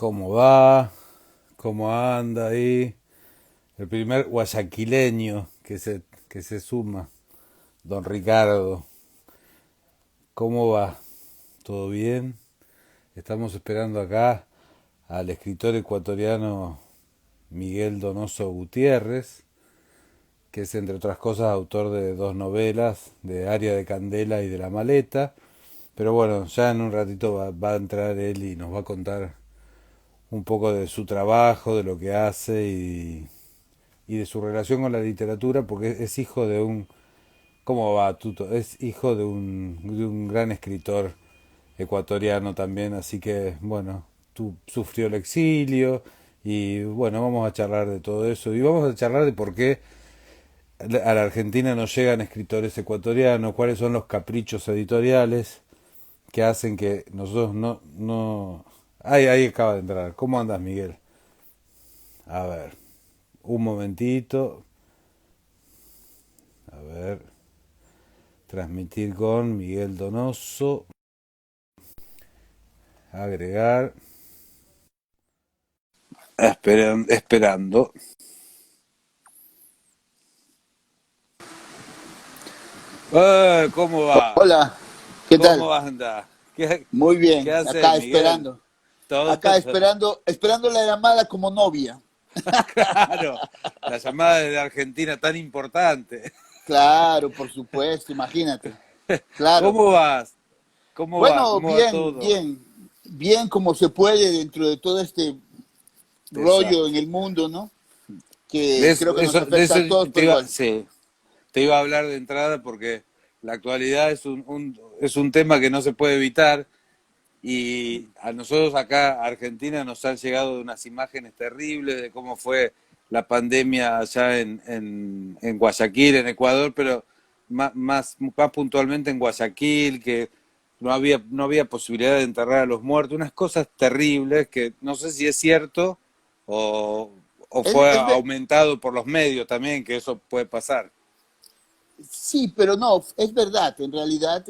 ¿Cómo va? ¿Cómo anda ahí? El primer guayaquileño que se suma, don Ricardo. ¿Cómo va? ¿Todo bien? Estamos esperando acá al escritor ecuatoriano Miguel Donoso Gutiérrez, que es entre otras cosas autor de dos novelas, de Aria de Candela y de La Maleta. Pero bueno, ya en un ratito va a entrar él y nos va a contar un poco de su trabajo, de lo que hace y de su relación con la literatura, porque es hijo de un... ¿Cómo va, Tuto? Es hijo de un gran escritor ecuatoriano también, así que, bueno, tú sufrió el exilio y, bueno, vamos a charlar de todo eso y vamos a charlar de por qué a la Argentina no llegan escritores ecuatorianos, cuáles son los caprichos editoriales que hacen que nosotros no... Ahí acaba de entrar. ¿Cómo andas, Miguel? A ver, un momentito. A ver, transmitir con Miguel Donoso. Agregar. Esperando. ¿Cómo va? Hola, ¿qué tal? ¿Cómo anda? Muy ¿Qué bien, haces, acá Miguel? esperando, Todo, acá esperando la llamada como novia. claro. La llamada de Argentina tan importante. Claro, por supuesto, imagínate. Claro. ¿Cómo vas? ¿Cómo va? Bueno, ¿Cómo va bien, todo? bien como se puede dentro de todo este rollo en Exacto. el mundo, ¿no? Que creo que nos De afecta eso a todos te por iba, igual. sí, te iba a hablar de entrada porque la actualidad es un tema que no se puede evitar y a nosotros acá, a Argentina, nos han llegado unas imágenes terribles de cómo fue la pandemia allá en Guayaquil, en Ecuador, pero más puntualmente en Guayaquil, que no había posibilidad de enterrar a los muertos, unas cosas terribles que no sé si es cierto o, o Es, fue es ve- aumentado por los medios también, que eso puede pasar. sí, pero no, es verdad. En realidad,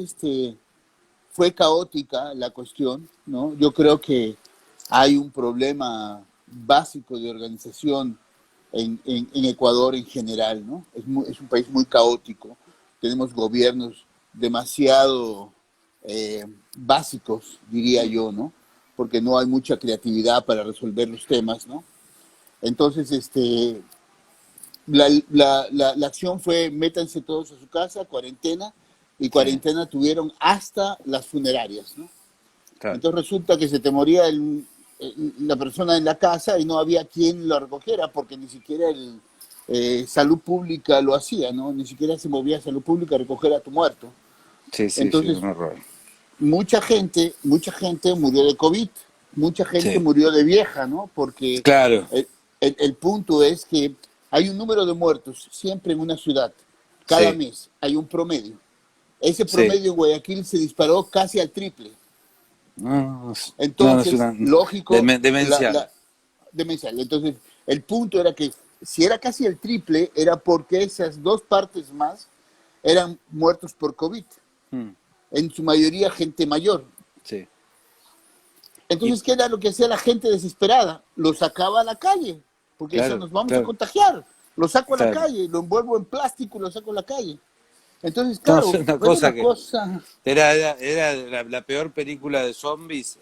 fue caótica la cuestión, ¿no? Yo creo que hay un problema básico de organización en Ecuador en general, ¿no? Es un país muy caótico, tenemos gobiernos demasiado básicos, diría Mm, yo, ¿no? Porque no hay mucha creatividad para resolver los temas, ¿no? Entonces, la acción fue métanse todos a su casa, cuarentena, y sí, cuarentena tuvieron hasta las funerarias, ¿no? claro. Entonces resulta que se te moría la persona en la casa y no había quien lo recogiera porque ni siquiera salud pública lo hacía, ¿no? Ni siquiera se movía salud pública a recoger a tu muerto. Sí, sí, sí, Entonces, un horror. mucha gente murió de COVID, mucha gente Sí, murió de vieja, ¿no? Porque claro, el punto es que hay un número de muertos siempre en una ciudad. Cada sí, mes hay un promedio. Ese sí. promedio en Guayaquil se disparó casi al triple. No, no, es Entonces, una lógico, demencial. demencial. Entonces, el punto era que si era casi el triple, era porque esas dos partes más eran muertos por COVID, Mm, en su mayoría gente mayor. sí. Y Entonces, ¿qué era lo que hacía la gente desesperada? Lo sacaba a la calle, porque decían, claro, nos vamos a claro, contagiar. Lo saco a la claro. calle, lo envuelvo en plástico y lo saco a la calle. Entonces, No, es claro, una fue cosa una que cosa, era la peor película de zombies,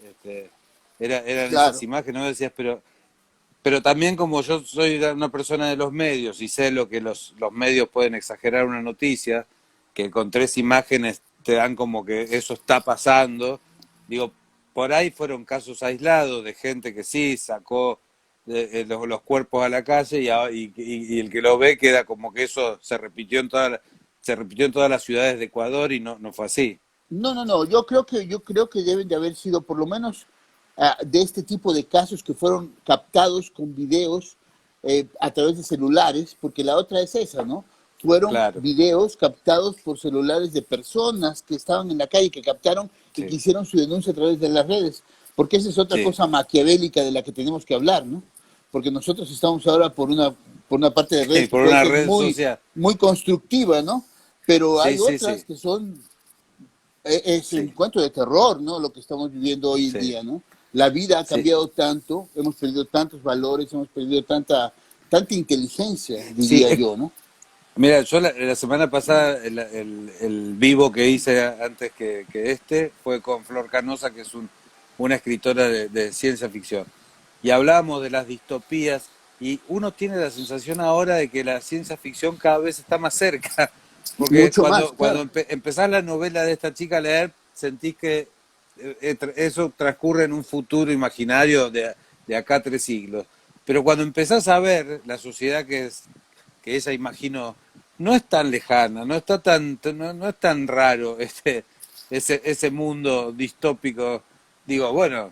eran esas claro, imágenes, ¿no? Decías, pero también como yo soy una persona de los medios y sé lo que los medios pueden exagerar una noticia, que con tres imágenes te dan como que eso está pasando, digo, por ahí fueron casos aislados de gente que sí sacó los cuerpos a la calle y el que lo ve queda como que eso se repitió en todas las ciudades de Ecuador y no fue así. no. Yo creo que deben de haber sido por lo menos de este tipo de casos que fueron captados con videos a través de celulares, porque la otra es esa, ¿no? Fueron Claro, videos captados por celulares de personas que estaban en la calle, que captaron y que sí, hicieron su denuncia a través de las redes, porque esa es otra sí, cosa maquiavélica de la que tenemos que hablar, ¿no? Porque nosotros estamos ahora por una parte de redes que por puede una ser red muy, social. muy constructiva, ¿no? Pero Sí, hay sí, otras sí, que son es un sí, cuento de terror, ¿no? Lo que estamos viviendo hoy en sí. día, ¿no? La vida ha Sí, cambiado tanto, hemos perdido tantos valores, hemos perdido tanta inteligencia, sí, diría yo, ¿no? mira, yo la semana pasada el vivo que hice antes que este fue con Flor Canosa, que es una escritora de ciencia ficción. Y hablábamos de las distopías y uno tiene la sensación ahora de que la ciencia ficción cada vez está más cerca. Porque Mucho más, cuando claro. empezás la novela de esta chica a leer, sentís que eso transcurre en un futuro imaginario de acá a 3 siglos. Pero cuando empezás a ver la sociedad que ella imagino no es tan lejana, no es tan raro ese mundo distópico. Digo, bueno,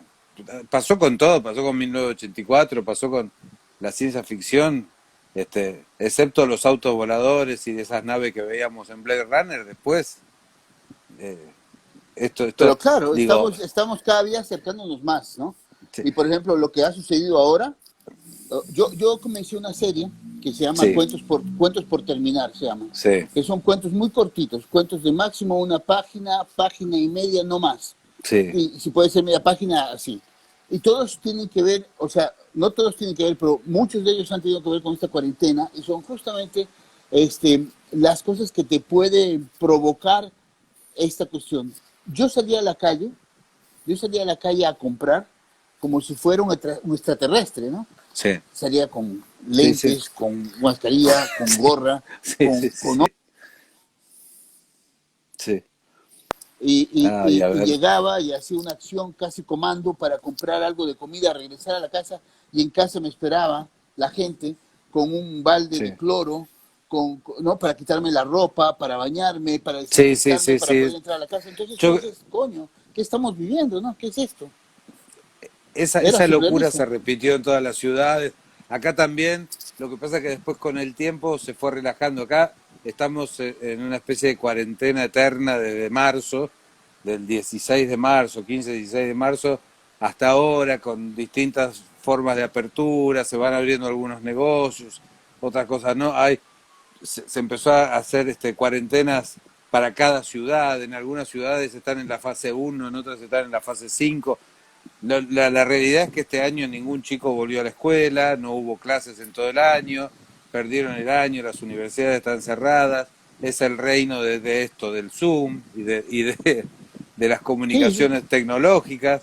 pasó con todo, pasó con 1984, pasó con la ciencia ficción, excepto los autos voladores y de esas naves que veíamos en Blade Runner, después, eh, Pero esto, claro, digo, estamos cada día acercándonos más, ¿no? sí, Y por ejemplo, lo que ha sucedido ahora, yo comencé una serie que se llama sí, Cuentos por terminar, se llama, sí, que son cuentos muy cortitos, cuentos de máximo una página, página y media, no más. sí, Y si puede ser media página, así. Y todos tienen que ver, o sea, no todos tienen que ver, pero muchos de ellos han tenido que ver con esta cuarentena y son justamente las cosas que te puede provocar esta cuestión. Yo salí a la calle, yo salía a la calle a comprar como si fuera un extraterrestre, ¿no? sí, Salía con sí, sí, lentes, con mascarilla, con gorra, sí, sí, con sí, sí. Y a y ver, llegaba y hacía una acción casi comando para comprar algo de comida, regresar a la casa y en casa me esperaba la gente con un balde de sí. cloro, ¿no? Para quitarme la ropa, para bañarme, para Sí, sí, desinfectarme, sí, para poder sí. entrar a la casa. Entonces tú Yo, dices, coño, ¿qué estamos viviendo, no? ¿Qué es esto? Era esa locura surrealista. se repitió en todas las ciudades. Acá también, lo que pasa es que después con el tiempo se fue relajando. Acá estamos en una especie de cuarentena eterna desde marzo, del 16 de marzo, 15, 16 de marzo, hasta ahora, con distintas formas de apertura, se van abriendo algunos negocios, otras cosas no. Se empezó a hacer cuarentenas para cada ciudad. En algunas ciudades están en la fase uno, en otras están en la fase 5. La realidad es que este año ningún chico volvió a la escuela, no hubo clases en todo el año, perdieron el año, las universidades están cerradas, es el reino de esto, del Zoom de las Sí, sí. comunicaciones tecnológicas.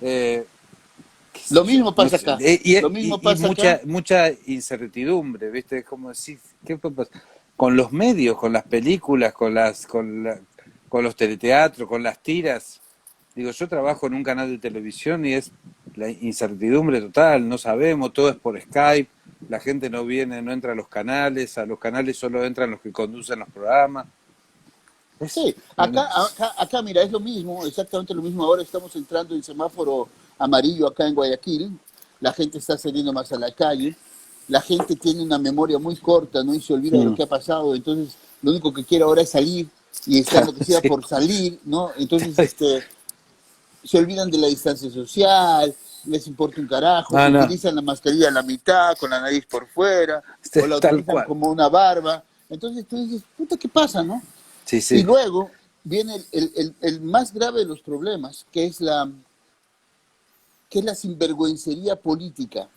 Eh, qué sé Lo yo, mismo no pasa sé, acá. Lo mismo y pasa acá. mucha incertidumbre, ¿viste? Es como decir, ¿qué puede pasar? Con los medios, con las películas, con los teleteatros, con las tiras. Digo, yo trabajo en un canal de televisión y es la incertidumbre total, no sabemos, todo es por Skype, la gente no viene, no entra a los canales solo entran los que conducen los programas. Es, Sí, acá, mira, es lo mismo, exactamente lo mismo. Ahora estamos entrando en semáforo amarillo acá en Guayaquil. La gente está saliendo más a la calle. La gente tiene una memoria muy corta, ¿no? Y se olvida de lo mm, que ha pasado. Entonces, lo único que quiere ahora es salir y está lo que sea sí. por salir, ¿no? Entonces, se olvidan de la distancia social, les importa un carajo, No, se no, utilizan la mascarilla a la mitad, con la nariz por fuera, o la tal utilizan cual. como una barba. Entonces tú dices, puta, ¿qué pasa, no? Sí, Y sí, luego viene el más grave de los problemas, que es la sinvergüencería política.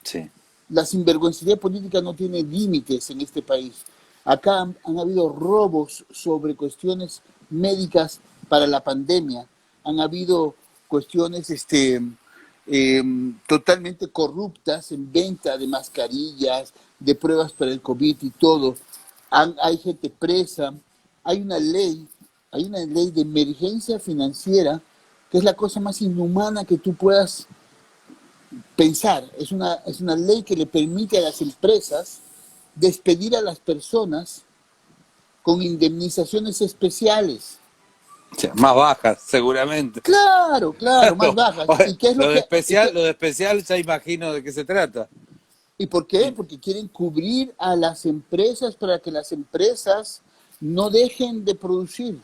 sí, La sinvergüencería política no tiene límites en este país. Acá han habido robos sobre cuestiones médicas para la pandemia. Han habido cuestiones totalmente corruptas en venta de mascarillas, de pruebas para el COVID y todo. Hay gente presa. Hay una ley, hay una ley de emergencia financiera que es la cosa más inhumana que tú puedas pensar. Es una ley que le permite a las empresas despedir a las personas con indemnizaciones especiales. sí, más bajas, seguramente. Claro, claro, más bajas. ¿Y qué es lo que... Lo de especial ya imagino de qué se trata. ¿Y por qué? Porque quieren cubrir a las empresas para que las empresas no dejen de producir.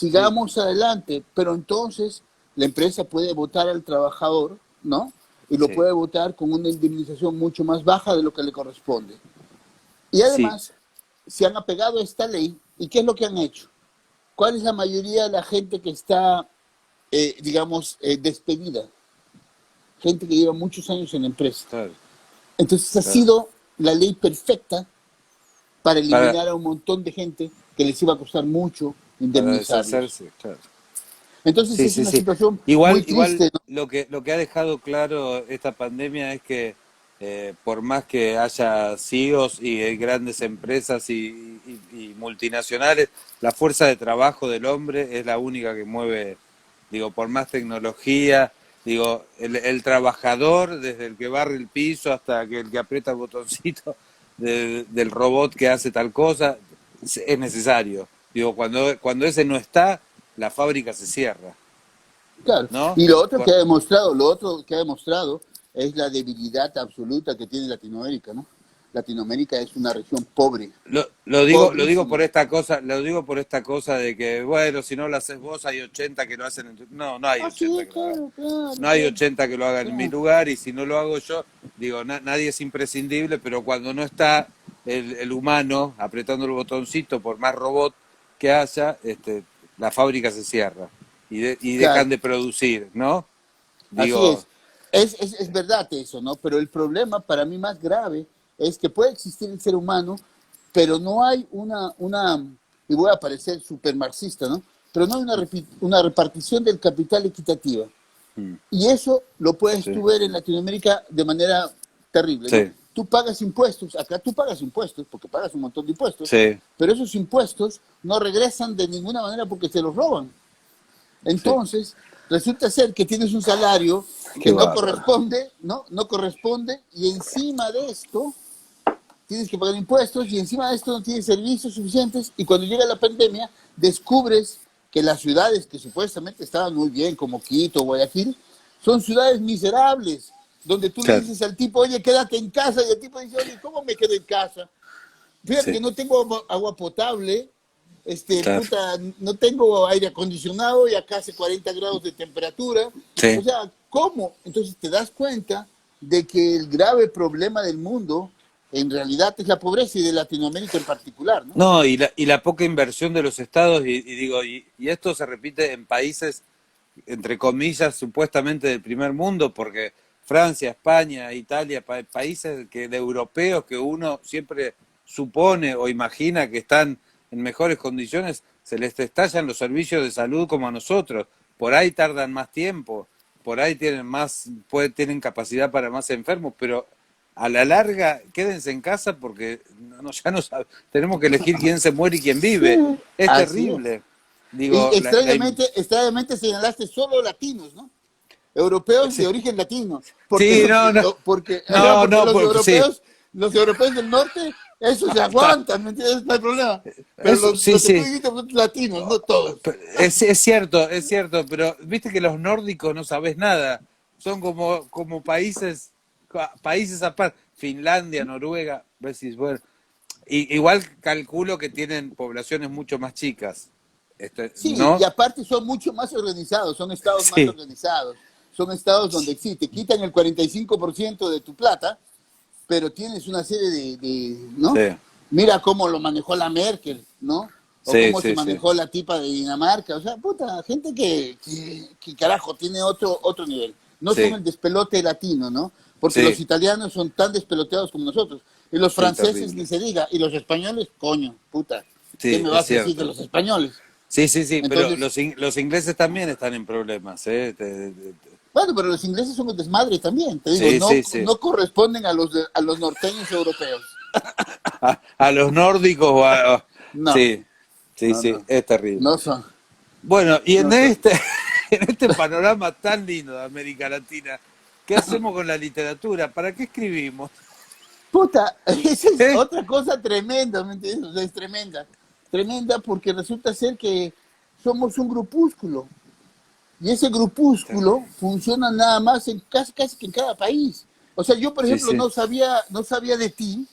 Sí, Sigamos adelante, pero entonces la empresa puede votar al trabajador, ¿no? Y lo sí, puede votar con una indemnización mucho más baja de lo que le corresponde. Y sí. además, se han apegado a esta ley. ¿Y qué es lo que han hecho? ¿Cuál es la mayoría de la gente que está, digamos, despedida? gente que lleva muchos años en la empresa. claro, Entonces ha claro. sido la ley perfecta para Para, eliminar a un montón de gente que les iba a costar mucho para indemnizarlos. deshacerse, claro. Entonces Sí, es sí, una sí. situación muy Igual triste, ¿no? lo que ha dejado claro esta pandemia es que por más que haya CEOs y grandes empresas y multinacionales, la fuerza de trabajo del hombre es la única que mueve, digo, por más tecnología, digo, el trabajador, desde el que barre el piso hasta que el que aprieta el botoncito del robot que hace tal cosa, es necesario. Digo, cuando ese no está, la fábrica se cierra. Claro. ¿No? Y lo otro que ha demostrado, lo otro que ha demostrado es la debilidad absoluta que tiene Latinoamérica, ¿no? Latinoamérica es una región pobre, Lo digo por pobrísima. esta cosa, lo digo por esta cosa de que, bueno, si no lo haces vos, hay 80 que lo hacen no, no hay Ah, 80 sí, que lo hagan. claro, claro, No hay claro, 80 que lo hagan en mi claro. lugar y si no lo hago yo, digo, nadie es imprescindible, pero cuando no está el humano apretando el botoncito, por más robot que haya, la fábrica se cierra y dejan Claro. de producir, ¿no? Así Digo, es. Es verdad eso, ¿no? Pero el problema para mí más grave es que puede existir el ser humano, pero no hay y voy a parecer súper marxista, ¿no? Pero no hay una repartición del capital equitativa. mm, Y eso lo puedes sí, tú ver en Latinoamérica de manera terrible, ¿no? sí, Tú pagas impuestos, acá tú pagas impuestos, porque pagas un montón de impuestos, sí, pero esos impuestos no regresan de ninguna manera porque te los roban. sí, Entonces, resulta ser que tienes un salario qué que no bárbaro. corresponde, ¿no? No corresponde, y encima de esto tienes que pagar impuestos, y encima de esto no tienes servicios suficientes, y cuando llega la pandemia, descubres que las ciudades que supuestamente estaban muy bien, como Quito, Guayaquil, son ciudades miserables, donde tú le Claro, dices al tipo, oye, quédate en casa, y el tipo dice, oye, ¿cómo me quedo en casa? Fíjate que sí, no tengo agua potable, claro. puta, no tengo aire acondicionado y acá hace 40 grados de temperatura. O Sí. sea, ¿cómo? Entonces te das cuenta de que el grave problema del mundo en realidad es la pobreza y de Latinoamérica en particular, ¿no? No, y la poca inversión de los estados, y digo, y esto se repite en países, entre comillas, supuestamente del primer mundo, porque Francia, España, Italia, países de europeos que uno siempre supone o imagina que están en mejores condiciones, se les estallan los servicios de salud como a nosotros. Por ahí tardan más tiempo, por ahí tienen capacidad para más enfermos, pero a la larga quédense en casa porque ya no tenemos que elegir quién se muere y quién vive. Sí. Es Así es. terrible. Y Digo, extrañamente señalaste solo latinos, ¿no? Europeos de sí, origen latino, porque sí, no, no, porque, no, porque no, pues, sí, los europeos del norte, esos se está. aguantan, ¿me entiendes? No hay problema. Pero Eso, sí, lo que tú sí. dijiste son latinos, no todos. Es cierto, pero viste que los nórdicos no sabes nada. Son como países aparte. Finlandia, Noruega, ves, bueno. Igual calculo que tienen poblaciones mucho más chicas. Sí, y ¿No? aparte son mucho más organizados, son estados más Sí, organizados, son estados donde sí, te quitan el 45% de tu plata, pero tienes una serie ¿no? sí, Mira cómo lo manejó la Merkel, ¿no? O sí, cómo se sí, sí, manejó la tipa de Dinamarca, o sea, puta, gente que carajo tiene otro nivel. No son sí, el despelote latino, ¿no? Porque los sí, italianos son tan despeloteados como nosotros. Y los sí, franceses ni terrible. se diga. Y los españoles, coño, puta. ¿Qué Sí, me es vas a decir de cierto. los españoles? Sí, sí, sí, pero Entonces, los ingleses también están en problemas, ¿eh? bueno, pero los ingleses son un desmadre también. Te digo, Sí, sí, sí. no corresponden a los norteños europeos. A los nórdicos, No, sí, sí, no, sí, no. es terrible. No son. Bueno, y en No son. este, en este panorama tan lindo de América Latina, ¿qué hacemos con la literatura? ¿Para qué escribimos? Puta, esa es ¿Eh? otra cosa tremenda, ¿me entiendes? O sea, es tremenda. Tremenda porque resulta ser que somos un grupúsculo. Y ese grupúsculo funciona nada más en casi que en cada país. O sea, yo, por Sí, ejemplo, sí, no sabía de ti,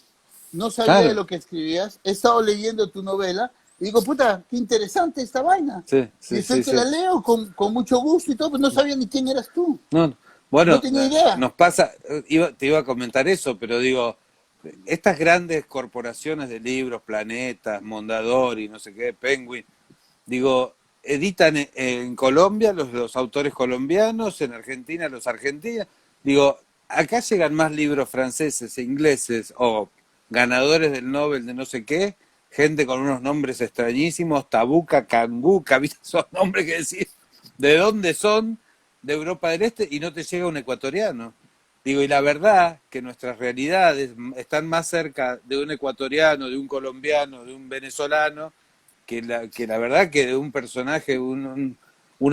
no sabía de claro, lo que escribías, he estado leyendo tu novela y digo, puta, qué interesante esta vaina. sí, Y sí, estoy sí, que la sí. leo con mucho gusto y todo, pero no sabía ni quién eras tú. No, No bueno, tenía idea. nos pasa, te iba a comentar eso, pero digo, estas grandes corporaciones de libros, Planetas, Mondadori, no sé qué, Penguin, digo, editan en Colombia los autores colombianos, en Argentina los argentinos, Digo, acá llegan más libros franceses e ingleses o ganadores del Nobel de no sé qué, gente con unos nombres extrañísimos, Tabuca, Canguca, ¿viste? Esos nombres que decís, ¿de dónde son? De Europa del Este y no te llega un ecuatoriano. Digo, y la verdad que nuestras realidades están más cerca de un ecuatoriano, de un colombiano, de un venezolano, que la verdad que de un personaje, uno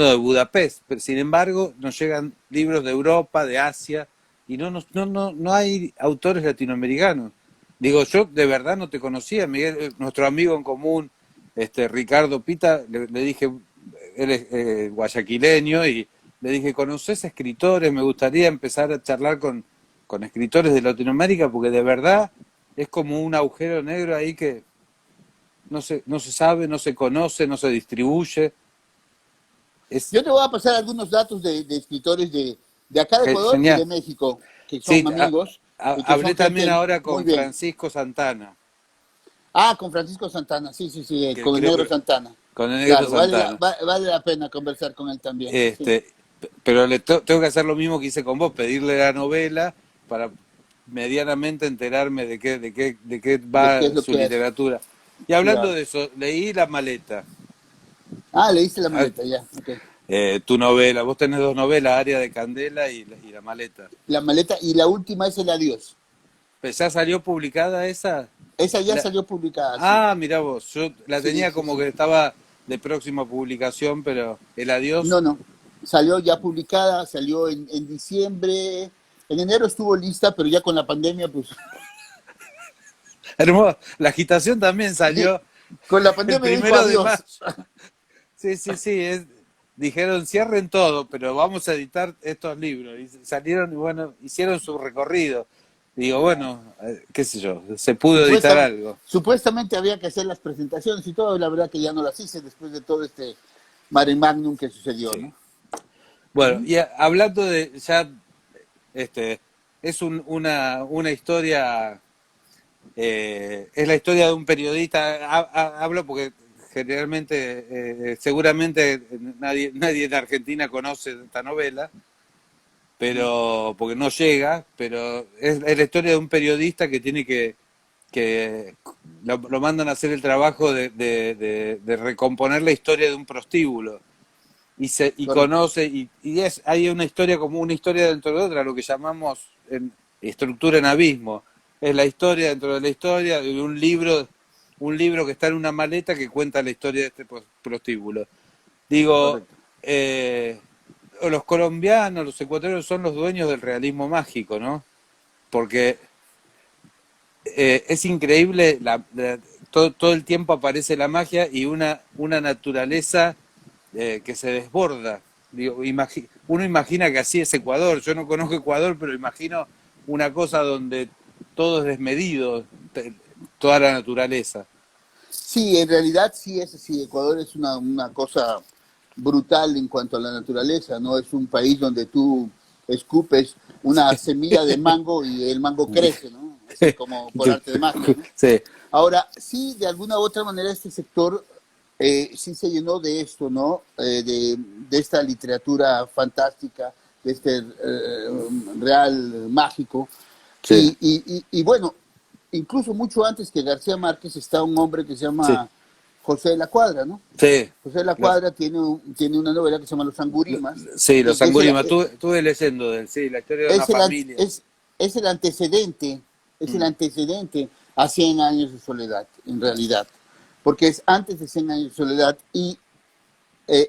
de Budapest. Pero, sin embargo, nos llegan libros de Europa, de Asia, y no hay autores latinoamericanos. Digo, yo de verdad no te conocía, Miguel, nuestro amigo en común, Ricardo Pita, le dije, él es guayaquileño, y le dije, ¿conoces escritores? Me gustaría empezar a charlar con escritores de Latinoamérica, porque de verdad es como un agujero negro ahí que no se sabe, no se conoce, no se distribuye. Es Yo te voy a pasar algunos datos de escritores de acá de Ecuador y genial. de México, que Sí, son amigos y que hablé son también gente ahora muy con bien. Francisco Santana, Ah, con Francisco Santana, sí, sí, sí, que con el creo negro que Santana. con el negro Claro, Santana. vale la pena conversar con él también, sí. Este, pero tengo que hacer lo mismo que hice con vos, pedirle la novela para medianamente enterarme de qué ¿De qué es va lo su que hace? literatura. Y hablando Claro. de eso, leí La Maleta, Ah, leíste la ah, maleta, ya, ok. tu novela. Vos tenés dos novelas, Área de Candela y La Maleta. La maleta y la última es el adiós. ¿Pues ya salió publicada esa? Esa ya La- salió publicada, sí. Ah, mirá vos, yo la Sí, tenía sí, como sí. que estaba de próxima publicación, pero el adiós, No, no. Salió ya publicada, salió en diciembre. En enero estuvo lista, pero ya con la pandemia, pues. hermoso. La agitación también Sí, salió con la el pandemia dijo 1 de mayo. adiós. Sí, sí, sí, dijeron cierren todo, pero vamos a editar estos libros. Y salieron y bueno, hicieron su recorrido. Digo, Claro. bueno, qué sé yo, se pudo editar Supuesta- algo. Supuestamente había que hacer las presentaciones y todo, y la verdad que ya no las hice después de todo este mare magnum que sucedió, Sí. ¿no? Bueno, y hablando de ya, este, es una historia. Es la historia de un periodista. Hablo porque generalmente, seguramente nadie en Argentina conoce esta novela, pero porque no llega, pero es la historia de un periodista que tiene que lo mandan a hacer el trabajo de recomponer la historia de un prostíbulo y Correcto. conoce hay una historia como una historia dentro de otra, lo que llamamos en estructura en abismo. Es la historia dentro de la historia de un libro que está en una maleta que cuenta la historia de este prostíbulo. Digo, Correcto. eh, los colombianos, los ecuatorianos son los dueños del realismo mágico, ¿no? Porque es increíble, todo el tiempo aparece la magia y una naturaleza que se desborda. Digo, uno imagina que así es Ecuador, yo no conozco Ecuador, pero imagino una cosa donde todo es desmedido, toda la naturaleza. Sí, en realidad sí es así. Ecuador es una cosa brutal en cuanto a la naturaleza, ¿no? Es un país donde tú escupes una semilla de mango y el mango crece, ¿no? Así como por arte de magia, ¿no? Sí, Ahora, sí, de alguna u otra manera este sector sí se llenó de esto, ¿no? De esta literatura fantástica, de este real mágico. sí, Y bueno, incluso mucho antes que García Márquez está un hombre que se sí, llama José de la Cuadra, ¿no? sí. José de la Los, Cuadra tiene una novela que se llama Los Angurimas, sí, los que es Angurimas, estuve leyendo de él, sí, la historia de una es el, familia. es el antecedente, es el Mm, antecedente a 100 años de soledad, en realidad, porque es antes de 100 años de soledad y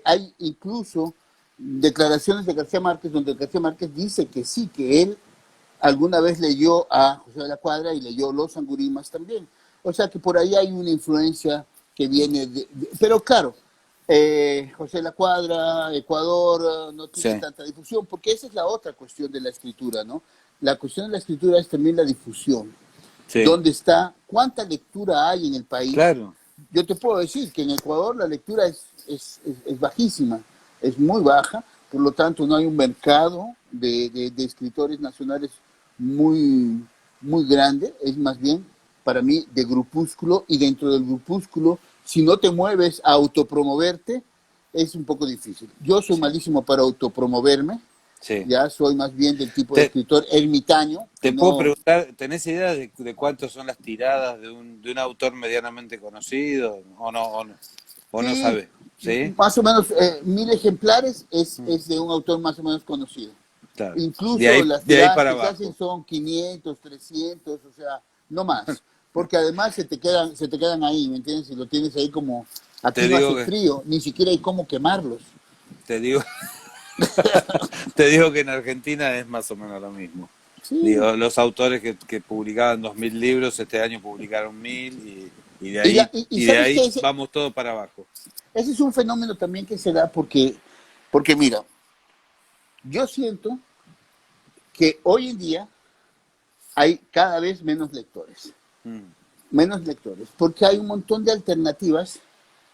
hay incluso declaraciones de García Márquez donde García Márquez dice que sí, que él alguna vez leyó a José de la Cuadra y leyó Los Angurimas también. O sea que por ahí hay una influencia que viene pero claro, José de la Cuadra, Ecuador, no tiene sí, tanta difusión, porque esa es la otra cuestión de la escritura, ¿no? La cuestión de la escritura es también la difusión. sí, ¿Dónde está? ¿Cuánta lectura hay en el país? claro. Yo te puedo decir que en Ecuador la lectura es bajísima, es muy baja, por lo tanto no hay un mercado de escritores nacionales muy, muy grande, es más bien para mí de grupúsculo y dentro del grupúsculo, si no te mueves a autopromoverte, es un poco difícil. Yo soy Sí. malísimo para autopromoverme, Sí. Ya soy más bien del tipo de Te, escritor ermitaño, que te puedo no. preguntar, ¿tenés idea de cuántas son las tiradas de un autor medianamente conocido? ¿O no Sí, sabes? ¿Sí? más o menos 1000 ejemplares Mm, es de un autor más o menos conocido. claro. Incluso las De ahí tiradas para que se hacen abajo. son 500, 300, o sea, no más. Porque además se te quedan ahí, ¿me entiendes? Si lo tienes ahí como, Te aquí no digo hace que, frío, ni siquiera hay cómo quemarlos. te digo, te digo que en Argentina es más o menos lo mismo. Sí. Digo, los autores que publicaban 2000 libros, este año publicaron 1000 Y y de sabes que ahí vamos todo para abajo. ese es un fenómeno también que se da porque mira, yo siento que hoy en día hay cada vez Mm, menos lectores, porque hay un montón de alternativas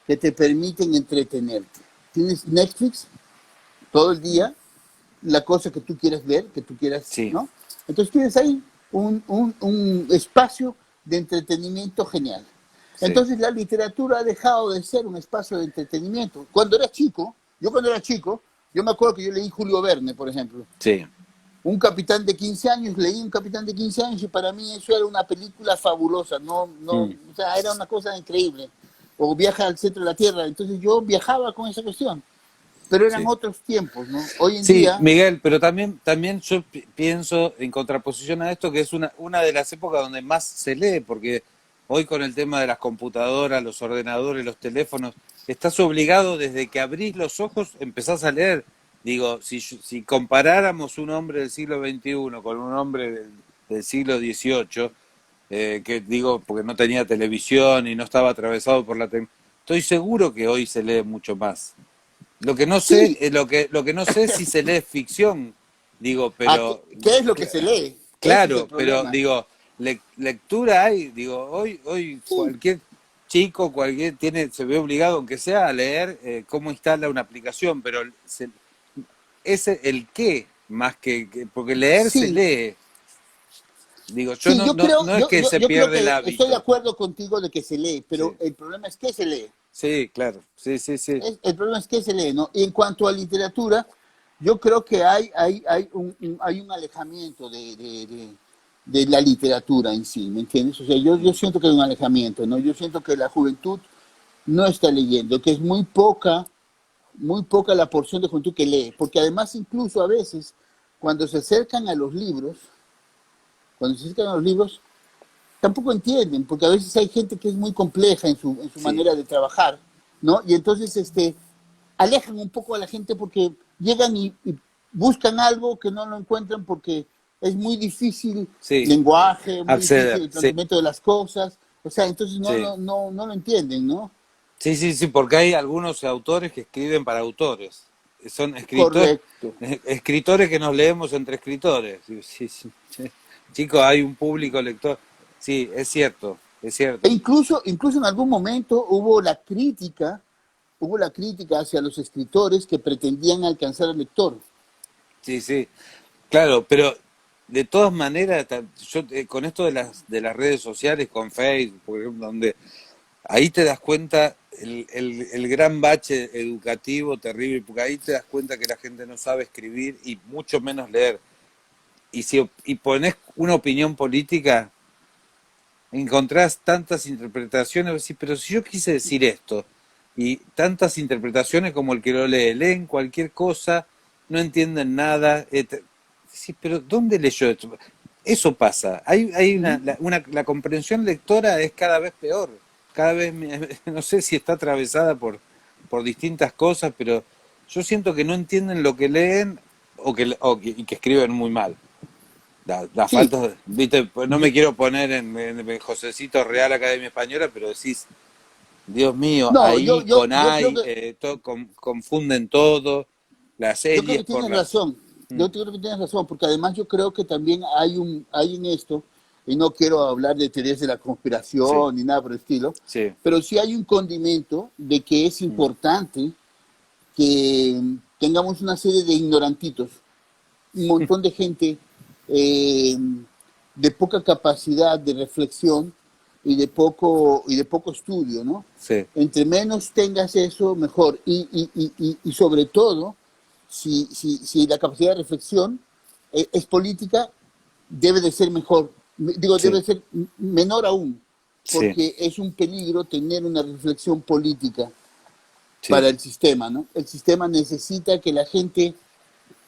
que te permiten entretenerte. Tienes Netflix todo el mm. día, la cosa que tú quieres ver, que tú quieras, Sí, ¿no? Entonces tienes ahí un espacio de entretenimiento genial. sí, Entonces la literatura ha dejado de ser un espacio de entretenimiento. Cuando era chico, yo me acuerdo que yo leí Julio Verne, por ejemplo. sí. Un capitán de 15 años, leí un capitán de 15 años y para mí eso era una película fabulosa, Mm, o sea, era una cosa increíble. O Viaja al centro de la Tierra, entonces yo viajaba con esa cuestión, pero eran sí. otros tiempos, ¿no? Hoy en Sí, día, Miguel, pero también yo pienso en contraposición a esto que es una de las épocas donde más se lee, porque hoy con el tema de las computadoras, los ordenadores, los teléfonos, estás obligado desde que abrís los ojos, empezás a leer. Digo, si comparáramos un hombre del siglo XXI con un hombre del siglo XVIII, que digo, porque no tenía televisión y no estaba atravesado por la tecnología, estoy seguro que hoy se lee mucho más. Lo que no sé, sí, lo que no sé es si se lee ficción, digo, ¿qué, pero qué es lo que se lee? Ese es el claro, pero problema. digo, lectura hay, digo, hoy Sí, cualquier chico, cualquier se ve obligado, aunque sea, a leer cómo instala una aplicación, pero es el qué más porque leer se sí, lee. Digo, sí, no es que se yo creo pierde el que estoy de hábito. acuerdo contigo de que se lee, pero Sí, el problema es que se lee. sí, claro, sí, sí, sí. El problema es que se lee, ¿no? Y en cuanto a literatura, yo creo que hay un alejamiento de la literatura en sí, ¿me entiendes? O sea, yo Mm, siento que hay un alejamiento, ¿no? Yo siento que la juventud no está leyendo, que es muy poca la porción de juventud que lee, porque además incluso a veces, cuando se acercan a los libros, cuando se acercan a los libros, tampoco entienden, porque a veces hay gente que es muy compleja en su sí, manera de trabajar, ¿no? Y entonces alejan un poco a la gente porque llegan y buscan algo que no lo encuentran porque es muy difícil sí, lenguaje, muy difícil acceder, el sí, planteamiento de las cosas, o sea, entonces sí. no lo entienden, ¿no? Sí, sí, sí, porque hay algunos autores que escriben para autores. Son Correcto. escritores que nos leemos entre escritores. Sí, sí, sí, sí. Chicos, hay un público lector. Sí, es cierto, es E cierto. incluso en algún momento hubo la crítica hacia los escritores que pretendían alcanzar al lector. Sí, sí. Claro, pero de todas maneras, yo con esto de las redes sociales, con Facebook, por ejemplo, donde ahí te das cuenta el gran bache educativo terrible, porque ahí te das cuenta que la gente no sabe escribir y mucho menos leer. Y pones una opinión política, encontrás tantas interpretaciones, decís, pero si yo quise decir esto, y tantas interpretaciones como el que lo lee, leen cualquier cosa, no entienden nada, decís, pero ¿dónde leyó esto? Eso pasa, hay Ujú. la comprensión lectora es cada vez peor, cada vez, no sé si está atravesada por distintas cosas, pero yo siento que no entienden lo que leen y que escriben muy mal. La Sí, falta, viste, pues no yo, me quiero poner en Josecito Real Academia Española, pero decís, Dios mío, no, ahí con yo creo ay, confunden todo, las yo creo que series por tienes las... razón. Mm, Yo creo que tienes razón, porque además yo creo que también hay en esto, y no quiero hablar de teorías de la sí, conspiración ni nada por el estilo, sí, pero sí hay un condimento de que es mm, importante que tengamos una serie de ignorantitos, un montón de gente eh, de poca capacidad de reflexión y de poco estudio, ¿no? sí, Entre menos tengas eso, mejor. Y sobre todo, si la capacidad de reflexión es política, debe de ser mejor, digo, debe sí, de ser menor aún, sí, porque es un peligro tener una reflexión política sí, para el sistema, ¿no? El sistema necesita que la gente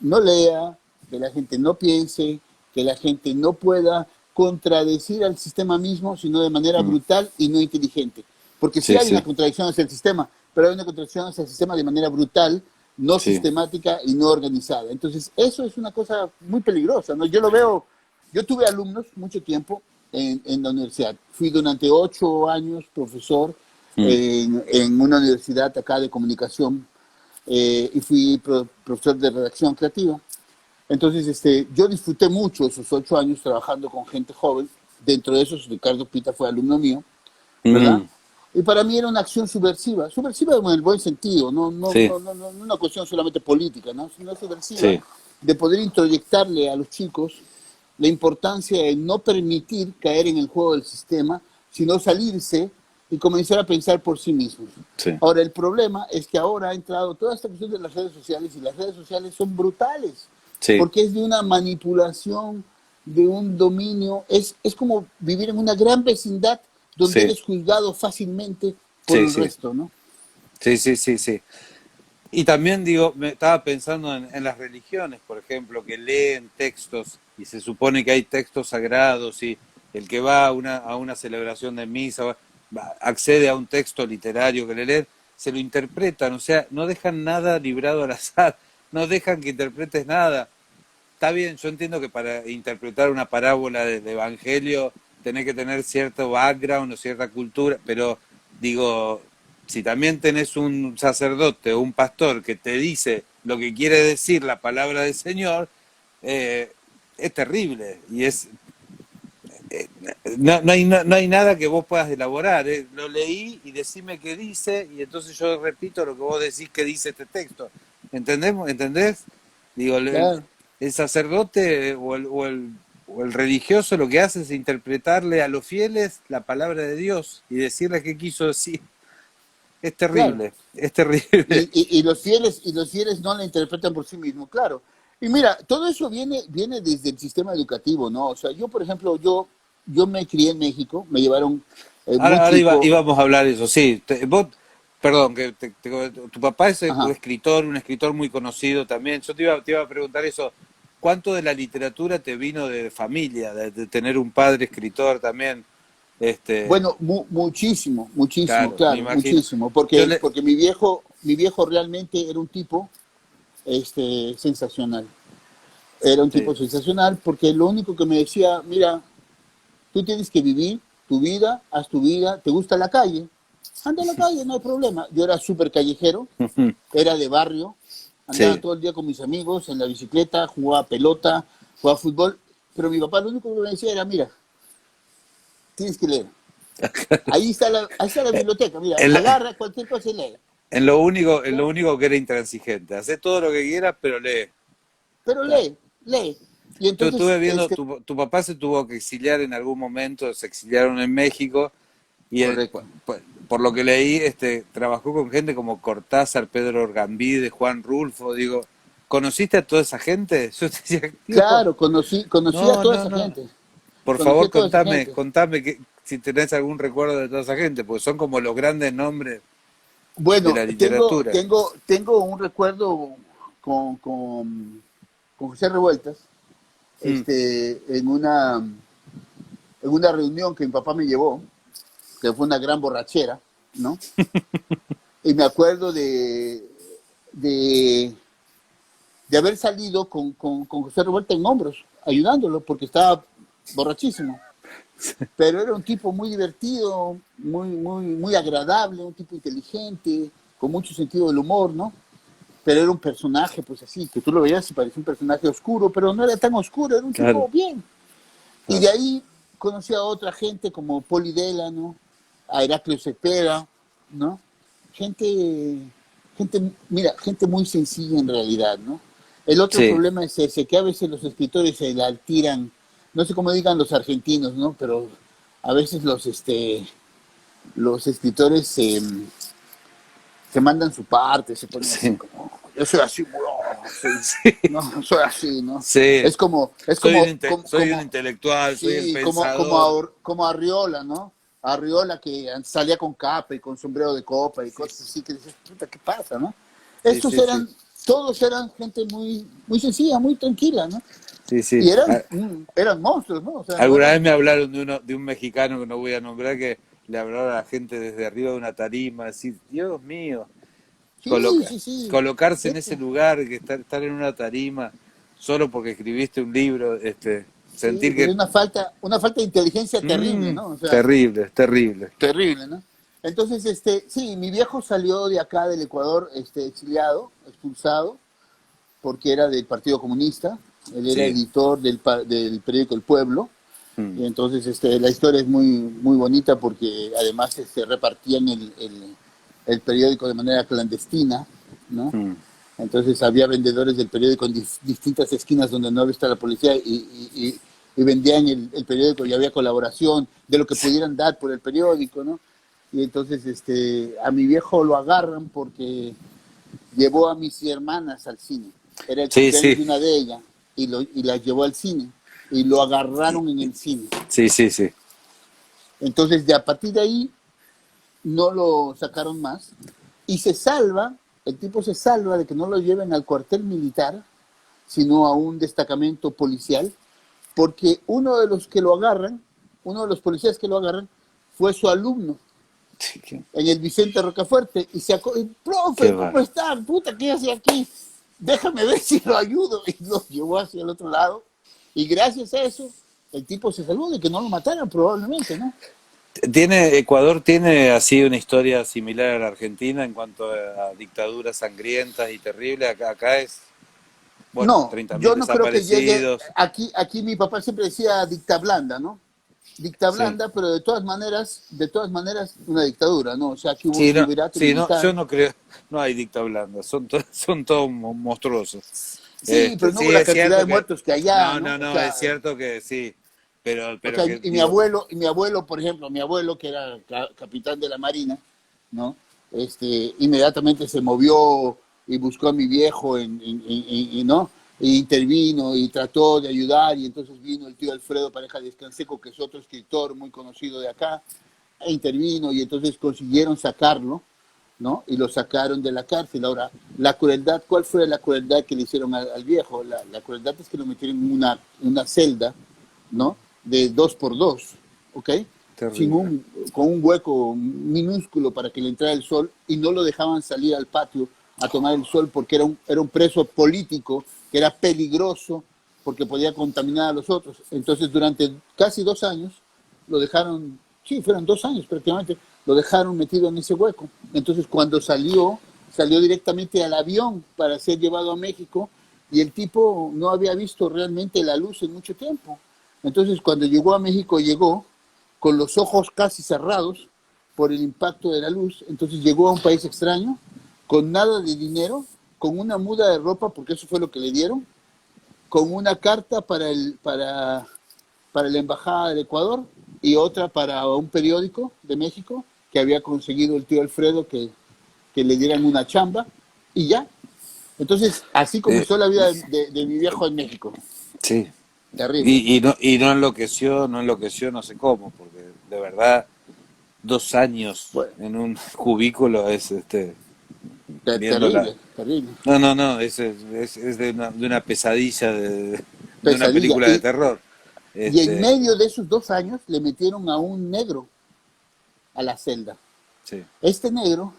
no lea, que la gente no piense, que la gente no pueda contradecir al sistema mismo, sino de manera mm, brutal y no inteligente. Porque sí sí, hay una sí, contradicción hacia el sistema, pero hay una contradicción hacia el sistema de manera brutal, no sí. sistemática y no organizada. Entonces, eso es una cosa muy peligrosa, ¿no? Yo lo veo, yo tuve alumnos mucho tiempo en la universidad. Fui durante 8 años profesor Mm, en una universidad acá de comunicación y fui profesor de redacción creativa. Entonces, yo disfruté mucho esos 8 años trabajando con gente joven. Dentro de esos, Ricardo Pita fue alumno mío, ¿verdad? mm, Y para mí era una acción subversiva, subversiva en el buen sentido, sí, no una cuestión solamente política, ¿no? Sino subversiva sí, de poder introyectarle a los chicos la importancia de no permitir caer en el juego del sistema, sino salirse y comenzar a pensar por sí mismos. sí, Ahora, el problema es que ahora ha entrado toda esta cuestión de las redes sociales y las redes sociales son brutales, sí, porque es de una manipulación, de un dominio, es como vivir en una gran vecindad donde sí, eres juzgado fácilmente por sí, el sí, resto, ¿no? sí, sí, sí, sí. Y también digo, me estaba pensando en las religiones, por ejemplo, que leen textos y se supone que hay textos sagrados y el que va a una celebración de misa accede a un texto literario que le leen, se lo interpretan, o sea, no dejan nada librado al azar, no dejan que interpretes nada. Está bien, yo entiendo que para interpretar una parábola del Evangelio tenés que tener cierto background o cierta cultura, pero digo, si también tenés un sacerdote o un pastor que te dice lo que quiere decir la palabra del Señor, eh, es terrible y es no hay nada que vos puedas elaborar. Lo leí y decime qué dice y entonces yo repito lo que vos decís que dice este texto. ¿Entendemos? ¿Entendés? Digo, Claro, el sacerdote o el religioso lo que hace es interpretarle a los fieles la palabra de Dios y decirles qué quiso decir. Es claro. terrible, es terrible. Y los fieles no la interpretan por sí mismos, claro. Y mira, todo eso viene desde el sistema educativo, ¿no? O sea, yo, por ejemplo, yo me crié en México, me llevaron muy Ahora chico, íbamos a hablar de eso, sí. Vos, perdón, tu papá es ajá. un escritor muy conocido también. Yo te iba a preguntar eso. ¿Cuánto de la literatura te vino de familia, de tener un padre escritor también? Este, Bueno, muchísimo, muchísimo, claro, me claro, imagino. muchísimo, Yo porque, le, porque mi viejo realmente era un tipo sensacional. Era un tipo sí, sensacional porque lo único que me decía, mira, tú tienes que vivir tu vida, haz tu vida, te gusta la calle, anda a la calle, no hay problema. Yo era súper callejero, era de barrio, andaba sí. todo el día con mis amigos en la bicicleta, jugaba pelota, jugaba fútbol, pero mi papá lo único que me decía era, mira, tienes que leer. Ahí está la biblioteca, mira, En, agarra cualquier cosa y lee. en lo ¿Ya? único que era intransigente. Hacé todo lo que quieras, pero lee. Pero Claro. lee, lee. Y Yo entonces, estuve viendo, tu papá se tuvo que exiliar en algún momento, se exiliaron en México y él, correcto. por lo que leí, trabajó con gente como Cortázar, Pedro Orgambide, Juan Rulfo, digo, ¿conociste a toda esa gente? Yo te decía, digo, Claro, conocí a no, toda no, esa no. gente. Por Conocí favor, a toda esa gente. contame si tenés algún recuerdo de toda esa gente, porque son como los grandes nombres de Bueno, la literatura. tengo un recuerdo con, con, con José Revueltas, Mm. en una reunión que mi papá me llevó, que fue una gran borrachera, ¿no? Y me acuerdo de, de haber salido con José Revuelta en hombros, ayudándolo, porque estaba borrachísimo. Pero era un tipo muy divertido, muy agradable, un tipo inteligente, con mucho sentido del humor, ¿no? Pero era un personaje, pues así, que tú lo veías y parecía un personaje oscuro, pero no era tan oscuro, era un Claro, tipo bien. Y de claro. ahí conocí a otra gente como Poli Delano, a Heraclio Cepeda, ¿no? Gente, mira, gente muy sencilla en realidad, ¿no? El otro Sí, problema es ese, que a veces los escritores se la tiran, no sé cómo digan los argentinos, ¿no? Pero a veces los escritores se mandan su parte, se ponen así sí. como, yo soy así, no, soy, Sí, no, soy así, ¿no? sí. Es como, Soy un intelectual, soy el sí, pensador. como Arriola, ¿no? Arriola que salía con capa y con sombrero de copa y Sí, cosas así que dices, puta, ¿qué pasa, no? sí, Estos sí, sí. eran, todos eran gente muy, muy sencilla, muy tranquila, ¿no? Sí, sí. Y eran monstruos, ¿no? O sea, no Alguna vez eran, me hablaron de un mexicano que no voy a nombrar que le hablaron a la gente desde arriba de una tarima, decir, Dios mío, sí, coloca, sí, sí, colocarse en ese esto, lugar, que estar en una tarima solo porque escribiste un libro, sí, sentir pero que una falta de inteligencia terrible, mm, ¿no? O sea, terrible, terrible. terrible, ¿no? Entonces, sí, mi viejo salió de acá del Ecuador, exiliado, expulsado, porque era del Partido Comunista, él era Sí. editor del periódico El Pueblo, Mm, y entonces la historia es muy, muy bonita porque además repartían el periódico de manera clandestina, ¿no? mm. Entonces había vendedores del periódico en distintas esquinas donde no estaba la policía y vendían el periódico y había colaboración de lo que pudieran dar por el periódico, ¿no? Y entonces a mi viejo lo agarran porque llevó a mis hermanas al cine. Era el Sí, cumpleaños sí, de una de ellas y las llevó al cine y lo agarraron en el cine. sí, sí, sí. Entonces, de a partir de ahí, no lo sacaron más y se salva, el tipo se salva de que no lo lleven al cuartel militar, sino a un destacamento policial, porque uno de los que lo agarran, uno de los policías que lo agarran, fue su alumno Sí, en el Vicente Rocafuerte y qué profe, ¿cómo va. está? Puta, ¿qué hace aquí? Déjame ver si lo ayudo. Y lo llevó hacia el otro lado. Y gracias a eso, el tipo se salvó de que no lo mataran probablemente, ¿no? Ecuador tiene así una historia similar a la Argentina en cuanto a dictaduras sangrientas y terribles. Acá es, bueno, No, 30.000 yo no creo que llegue. desaparecidos. Aquí mi papá siempre decía dicta blanda, ¿no? Dicta Sí. blanda, pero de todas maneras, una dictadura, ¿no? O sea, que hubo un Sí, no, triunvirato sí, no, militar. yo no creo, no hay dicta blanda, son todos monstruosos. Sí, pero no Sí, hubo la es cantidad de cierto que, muertos que allá, no, ¿no? no, O no, es sea, cierto que sí, o pero sea, que digo, y mi abuelo, por ejemplo, mi abuelo, que era capitán de la Marina, ¿no? Inmediatamente se movió y buscó a mi viejo ¿no? E intervino y trató de ayudar, y entonces vino el tío Alfredo Pareja Descanseco, que es otro escritor muy conocido de acá, e intervino y entonces consiguieron sacarlo, ¿no? Y lo sacaron de la cárcel. Ahora, la crueldad, ¿cuál fue la crueldad que le hicieron al viejo? La crueldad es que lo metieron en una celda, ¿no? De 2 por 2, ¿ok? Sin terrible. un, con un hueco minúsculo para que le entrara el sol y no lo dejaban salir al patio a tomar el sol porque era un preso político que era peligroso porque podía contaminar a los otros. Entonces, durante casi 2 años lo dejaron, sí, fueron 2 años prácticamente, lo dejaron metido en ese hueco. Entonces, cuando salió directamente al avión para ser llevado a México y el tipo no había visto realmente la luz en mucho tiempo. Entonces, cuando llegó a México, llegó con los ojos casi cerrados por el impacto de la luz. Entonces, llegó a un país extraño, con nada de dinero, con una muda de ropa, porque eso fue lo que le dieron, con una carta para la Embajada del Ecuador y otra para un periódico de México que había conseguido el tío Alfredo que le dieran una chamba y ya. Entonces, así Eh, comenzó la vida de mi viejo en México. sí, Terrible. y no enloqueció, no enloqueció, no sé cómo, porque de verdad 2 años Bueno, en un cubículo es viéndola. terrible, terrible. No, no, no, es de una pesadilla de una Pesadilla. película de terror. Y en Este, medio de esos 2 años le metieron a un negro a la celda. sí, Este negro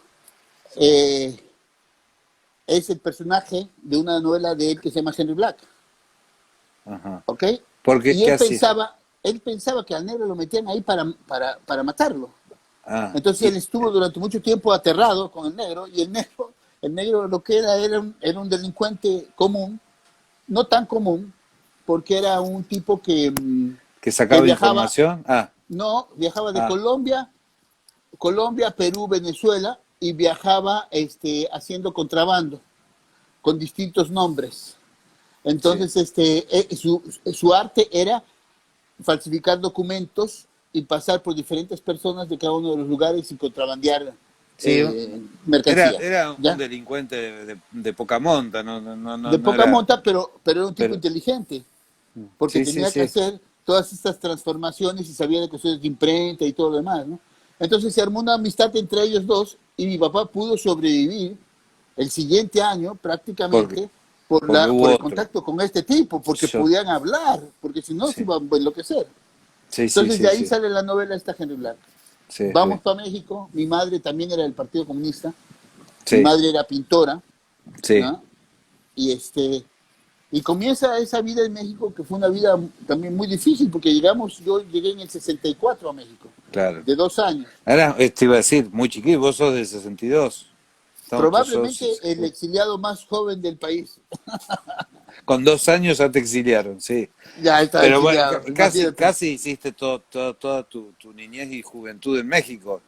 eh, es el personaje de una novela de él que se llama Henry Black. ajá. ¿Ok? ¿Por qué? Y ¿Qué hacía? él pensaba que al negro lo metían ahí para matarlo. Ah, Entonces él estuvo durante mucho tiempo aterrado con el negro y el negro lo que era un delincuente común, no tan común, porque era un tipo ¿que que sacaba viajaba, información? Ah, no, viajaba de ah, Colombia, Perú, Venezuela y viajaba haciendo contrabando con distintos nombres. sí, Entonces, su arte era falsificar documentos y pasar por diferentes personas de cada uno de los lugares y contrabandear Sí, mercancía, era un ¿ya? delincuente de poca monta, De no poca era. monta, pero era un tipo Pero, inteligente, porque sí, sí, tenía que sí. hacer todas estas transformaciones y sabía de cuestiones de imprenta y todo lo demás, ¿no? Entonces se armó una amistad entre ellos dos y mi papá pudo sobrevivir el siguiente año Porque, prácticamente porque por hubo el otro. contacto con este tipo, porque Yo, podían hablar, porque si no se sí, iban a enloquecer. sí, sí, Entonces de sí, ahí sí, sale la novela esta Henry Black. sí, sí, Vamos para México, mi madre también era del Partido Comunista, mi sí, madre era pintora, sí, ¿no? Y y comienza esa vida en México que fue una vida también muy difícil porque yo llegué en el 64 a México, claro. de 2 años. Ahora, te iba a decir, muy chiquito, vos sos del 62. Tú Probablemente sos, el exiliado más joven del país. con 2 años ya te exiliaron, sí. Ya está Pero bueno, exiliado, casi, imagínate. casi hiciste toda tu niñez y juventud en México.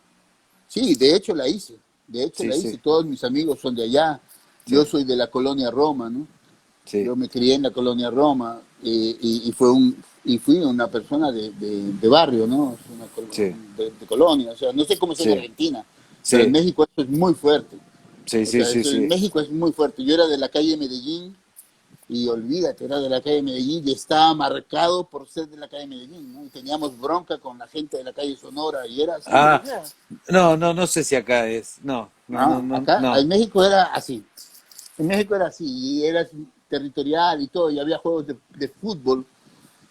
Sí, de hecho la hice. De hecho Sí, la sí, hice. Todos mis amigos son de allá. Yo sí, soy de la colonia Roma, ¿no? sí, Yo me crié en la colonia Roma y fui una persona de barrio, ¿no? sí, De colonia. O sea, no sé cómo es en sí, Argentina, pero en sí, México eso es muy fuerte. sí, O sí, sea, sí, eso en sí. México es muy fuerte. Yo era de la calle Medellín y olvídate, era de la calle Medellín y estaba marcado por ser de la calle Medellín, ¿no? Y teníamos bronca con la gente de la calle Sonora y era así. O Ah, sea, no sé si acá es. no, acá No. en México era así. En México era así, y era territorial y todo, y había juegos de fútbol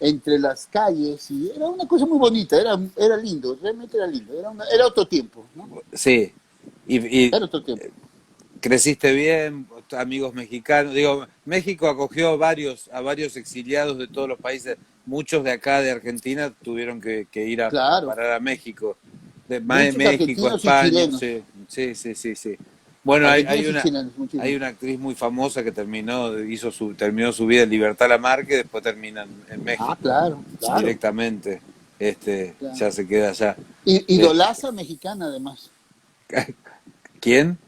entre las calles, y era una cosa muy bonita, era lindo, realmente era lindo, era otro tiempo, ¿no? Sí. Y Era otro tiempo. creciste bien, amigos mexicanos. Digo, México acogió a varios exiliados de todos los países. Muchos de acá, de Argentina, tuvieron que ir a Claro, parar a México. De muchos México, argentinos y España, chilenos, sí, sí, sí, sí, sí. Bueno, argentinos y chilenos, hay muchísimos. una actriz muy famosa que terminó su vida en Libertad Lamarque, después termina en Ah, México claro, claro, directamente. claro. Ya se queda allá. Eh, Idolaza mexicana además, ¿Quién?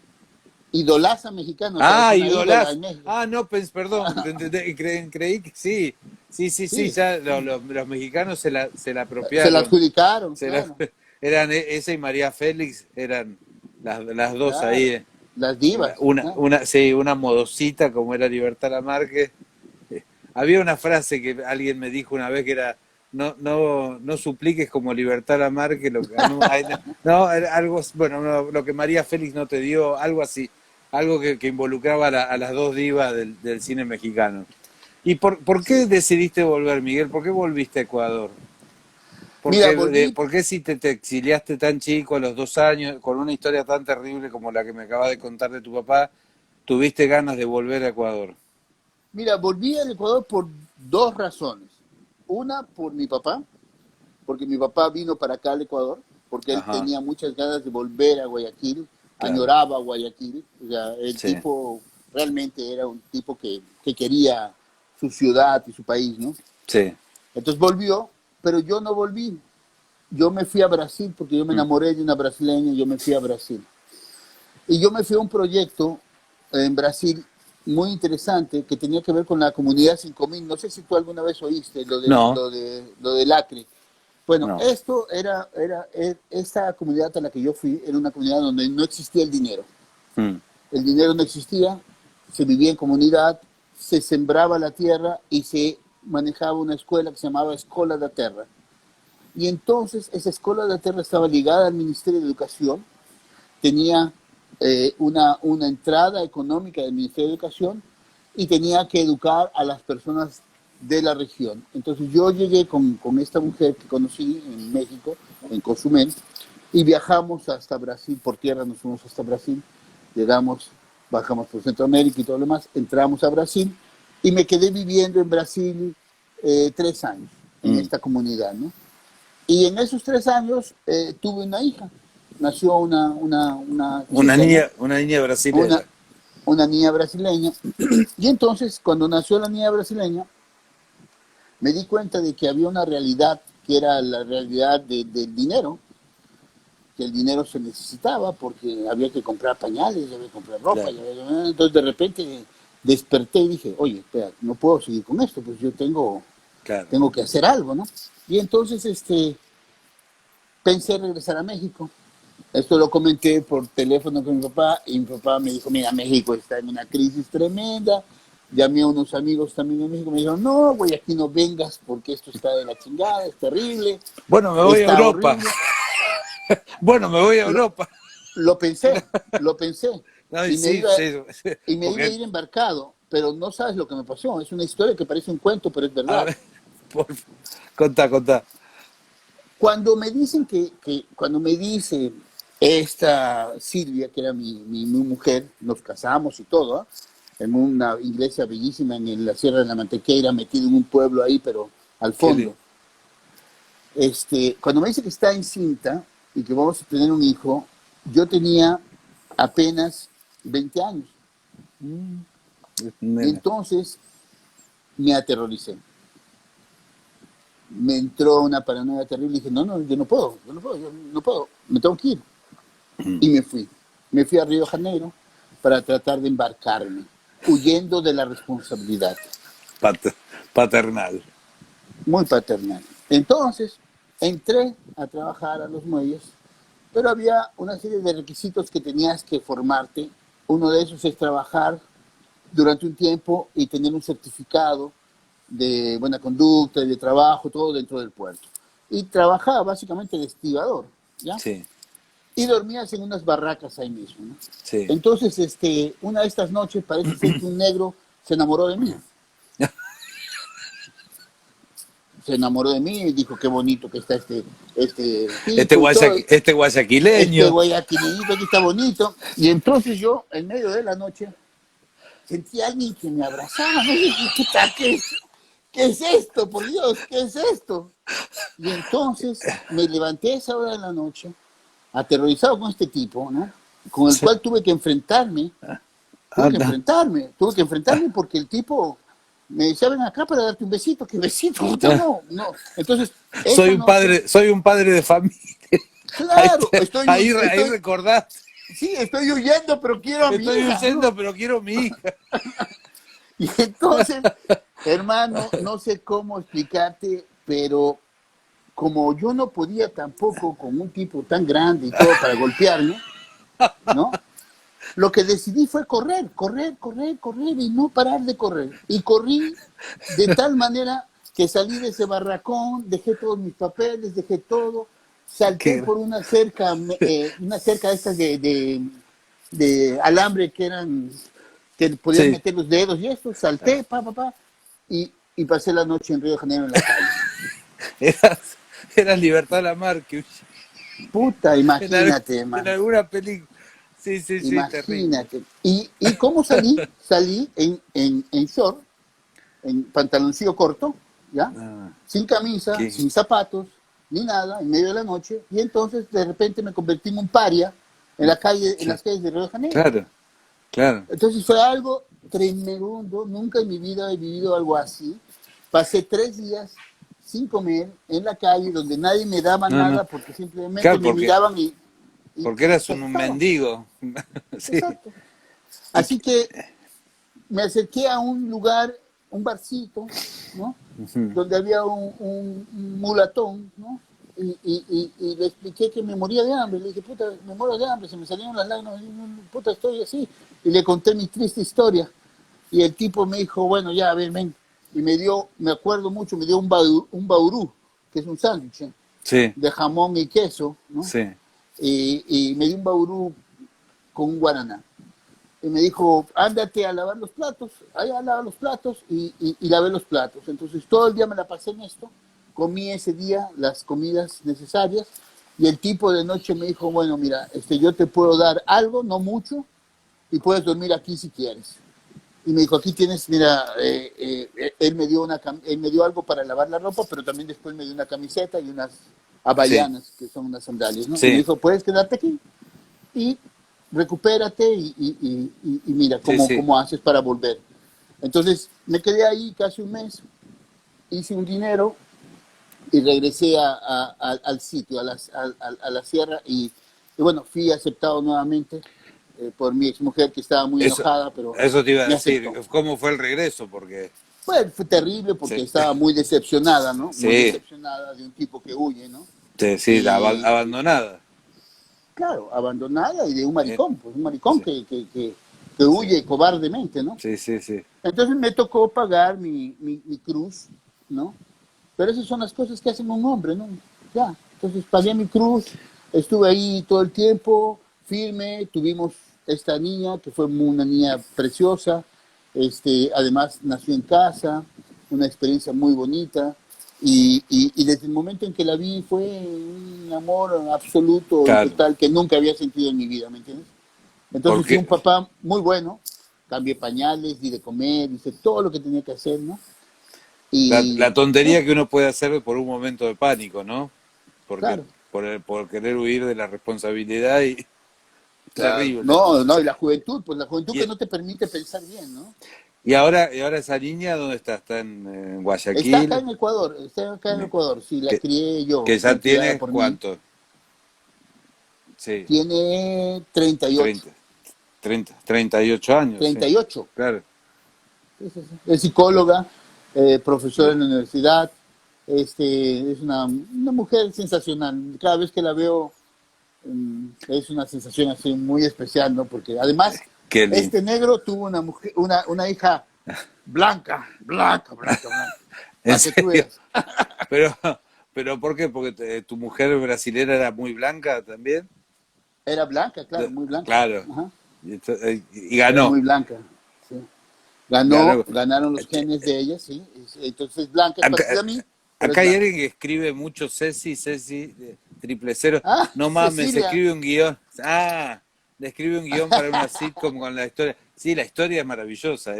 idolaza mexicana, o sea, es Ah, una ídola Idolás. en México. Ah, no, perdón, creí que sí. Sí, sí, sí, Sí, ya los mexicanos se la se la apropiaron. adjudicaron, Se la- claro, esa y María Félix eran las dos ahí. claro, las divas, ¿no? Sí, una modosita como era Libertad Lamarque. Había una frase que alguien me dijo una vez que era no supliques como Libertad Lamarque lo que era algo, bueno, lo que María Félix no te dio, algo así, algo que involucraba a las dos divas del cine mexicano. ¿Y por Sí. qué decidiste volver, Miguel? ¿Por qué volviste a Ecuador? Mira, volví. ¿Por qué si te exiliaste tan chico a los 2 años, con una historia tan terrible como la que me acabas de contar de tu papá, tuviste ganas de volver a Ecuador? Mira, volví al Ecuador por dos razones. Una, por mi papá, porque mi papá vino para acá al Ecuador, porque él Ajá, tenía muchas ganas de volver a Guayaquil, claro. añoraba Guayaquil. O sea, el Sí, tipo realmente era un tipo que quería su ciudad y su país, ¿no? sí. Entonces volvió, pero yo no volví. Yo me fui a Brasil porque yo me Mm, enamoré de una brasileña y yo me fui a Brasil. Y yo me fui a un proyecto en Brasil muy interesante que tenía que ver con la comunidad 5000. No sé si tú alguna vez oíste no, lo del Acre. Bueno, no. esta comunidad a la que yo fui era una comunidad donde no existía el dinero. Mm, El dinero no existía, se vivía en comunidad, se sembraba la tierra y se manejaba una escuela que se llamaba Escola da Terra. Y entonces esa Escola da Terra estaba ligada al Ministerio de Educación, tenía una entrada económica del Ministerio de Educación y tenía que educar a las personas de la región. Entonces yo llegué con esta mujer que conocí en México, en Cozumel, y viajamos hasta Brasil, por tierra nos fuimos hasta Brasil, llegamos, bajamos por Centroamérica y todo lo demás, entramos a Brasil y me quedé viviendo en Brasil 3 años en mm. esta comunidad, ¿no? Y en esos 3 años tuve una hija, nació una chica, ¿no? Una niña Una, brasilera. una niña brasileña. Y entonces, cuando nació la niña brasileña, me di cuenta de que había una realidad que era la realidad del dinero, que el dinero se necesitaba porque había que comprar pañales, había que comprar ropa. Claro, Entonces, de repente desperté y dije, oye, espera, no puedo seguir con esto, pues yo claro. tengo que hacer algo, ¿no? Y entonces pensé regresar a México. Esto lo comenté por teléfono con mi papá y mi papá me dijo, mira, México está en una crisis tremenda. Llamé a unos amigos también de México, me dijeron, no, güey, aquí no vengas porque esto está de la chingada, es terrible, Bueno, me voy a está Europa. horrible. Bueno, me voy a Lo, Europa. lo pensé, lo pensé No, y y sí, sí, sí, y me iba a porque, ir embarcado, pero no sabes lo que me pasó. Es una historia que parece un cuento, pero es a verdad. ver, por, contá, contá. Cuando me dicen cuando me dice esta Silvia, que era mi mujer, nos casamos y todo, ¿eh? En una iglesia bellísima en la Sierra de la Mantequeira, metido en un pueblo ahí, pero al Qué fondo. lindo. Cuando me dice que está encinta y que vamos a tener un hijo, yo tenía apenas 20 años. Y Nena. entonces me aterroricé. Me entró una paranoia terrible y dije, no, no, yo no puedo, me tengo que ir. Y me fui. Me fui a Río de Janeiro para tratar de embarcarme, huyendo de la responsabilidad, Pat- paternal. muy paternal. Entonces, entré a trabajar a los muelles, pero había una serie de requisitos que tenías que formarte. Uno de esos es trabajar durante un tiempo y tener un certificado de buena conducta y de trabajo, todo dentro del puerto. Y trabajaba básicamente de estibador, ¿ya? Sí, Y dormías en unas barracas ahí mismo, ¿no? sí. Entonces, una de estas noches parece ser que un negro se enamoró de mí. Se enamoró de mí y dijo, qué bonito que está este tipo y todo. Este Este guayaquileño. guayaquileñito aquí está bonito. Y entonces yo, en medio de la noche, sentí a alguien que me abrazaba. ¿No? Y dije, puta, ¿qué es esto? Por Dios, ¿qué es esto? Y entonces me levanté a esa hora de la noche, aterrorizado con este tipo, ¿no? Con el Sí. cual Anda. tuve que enfrentarme porque el tipo me decía, ven acá para darte un besito, ¿qué besito? Puta, no, no. Entonces, esa noche, Soy un padre de familia. Ahí, claro, ahí recordás. sí, estoy huyendo, pero quiero a mi Estoy hija, ¿no? huyendo, pero quiero mi hija. Y entonces, hermano, no sé cómo explicarte, pero como yo no podía tampoco con un tipo tan grande y todo para golpearme, ¿no? Lo que decidí fue correr, correr, correr, correr y no parar de correr. Y corrí de tal manera que salí de ese barracón, dejé todos mis papeles, dejé todo, salté Qué, por una cerca de estas de alambre que podías sí, meter los dedos y esto, salté, y pasé la noche en Río de Janeiro en la calle. era, era Libertad Lamarque Puta, en, al- imagínate, en hermano. alguna película. Sí, sí, sí, terrible. Imagínate. ¿Y cómo salí? Salí en short, en pantaloncillo corto, ¿ya? Ah, Sin camisa, qué, sin zapatos, ni nada, en medio de la noche. Y entonces de repente me convertí en un paria en la calle, en sí, las calles de Río de Janeiro. claro, claro. Entonces fue algo tremendo. Nunca en mi vida he vivido algo así. Pasé 3 días sin comer en la calle donde nadie me daba No, no. nada porque simplemente Claro, me miraban porque y eras se un asustaban. mendigo. Sí. Exacto. Y, Así que me acerqué a un lugar, un barcito, ¿no? ujú, Donde había un mulatón, ¿no? Y le expliqué que me moría de hambre. Le dije, puta, me muero de hambre, se me salieron las lágrimas, puta, estoy así. Y le conté mi triste historia. Y el tipo me dijo, bueno, ya, a ver, ven. Y me dio, me acuerdo mucho, me dio un baurú, que es un sándwich sí, de jamón y queso, ¿no? sí, Y me dio un baurú con un guaraná. Y me dijo, ándate a lavar los platos, allá lava los platos y lavé los platos. Entonces todo el día me la pasé en esto, comí ese día las comidas necesarias y el tipo de noche me dijo, bueno, mira, yo te puedo dar algo, no mucho, y puedes dormir aquí si quieres. Y me dijo, aquí tienes, mira, él me dio algo para lavar la ropa, pero también después me dio una camiseta y unas sí, havaianas, que son unas sandalias, ¿no? Y me sí, dijo, puedes quedarte aquí y recupérate y mira sí, sí. cómo haces para volver. Entonces me quedé ahí casi un mes, hice un dinero y regresé al sitio, a la sierra y bueno, fui aceptado nuevamente por mi exmujer que estaba muy Eso, enojada, pero eso te iba a me decir. aceptó. ¿Cómo fue el regreso? Porque, Bueno, fue terrible porque sí, estaba muy decepcionada, ¿no? Muy sí, decepcionada de un tipo que huye, ¿no? sí, sí, Y, abandonada. claro, abandonada y de un Eh, maricón, pues un maricón sí, que sí, huye cobardemente, ¿no? sí, sí, sí. Entonces me tocó pagar mi cruz, ¿no? Pero esas son las cosas que hacen un hombre, ¿no? Ya, entonces pagué mi cruz, estuve ahí todo el tiempo, firme, tuvimos esta niña, que fue una niña preciosa, además nació en casa, una experiencia muy bonita, y desde el momento en que la vi fue un amor absoluto y Claro, total que nunca había sentido en mi vida, ¿me entiendes? Entonces fui un porque papá muy bueno, cambié pañales, di de comer, hice todo lo que tenía que hacer, ¿no? la Y tontería bueno, que uno puede hacer por un momento de pánico, ¿no? Porque claro, por querer huir de la responsabilidad y claro. terrible. No, no, y la juventud, pues la juventud que Y, no te permite pensar bien, ¿no? y ahora esa niña, ¿dónde está? ¿Está en Guayaquil? Está acá en Ecuador, sí, la Que, crié yo, que fue ya criada tiene por mí. cuánto, sí, Tiene 38, 30 38 años, sí, 38. claro. Sí, sí, sí. Es psicóloga, profesora Mira, en la universidad, es una mujer sensacional. Cada vez que la veo es una sensación así muy especial, ¿no? Porque además qué lindo. este negro tuvo una mujer, una hija blanca, blanca, blanca, blanca, ¿En para que tú serio? veas. Pero, pero ¿por qué? Porque tu mujer brasilera era muy blanca también. Era blanca, claro, muy blanca. Claro. Ajá. Y Era ganó. muy blanca. Sí. Ganó. Ganaron los genes de ella, sí. Entonces blanca es Acá, parecida a mí, pero es acá hay blanca. alguien que escribe mucho Ceci, triple cero. Ah, No mames, Cecilia. escribe un guión. Ah, le escribe un guión para una sitcom con la historia. Sí, la historia es maravillosa.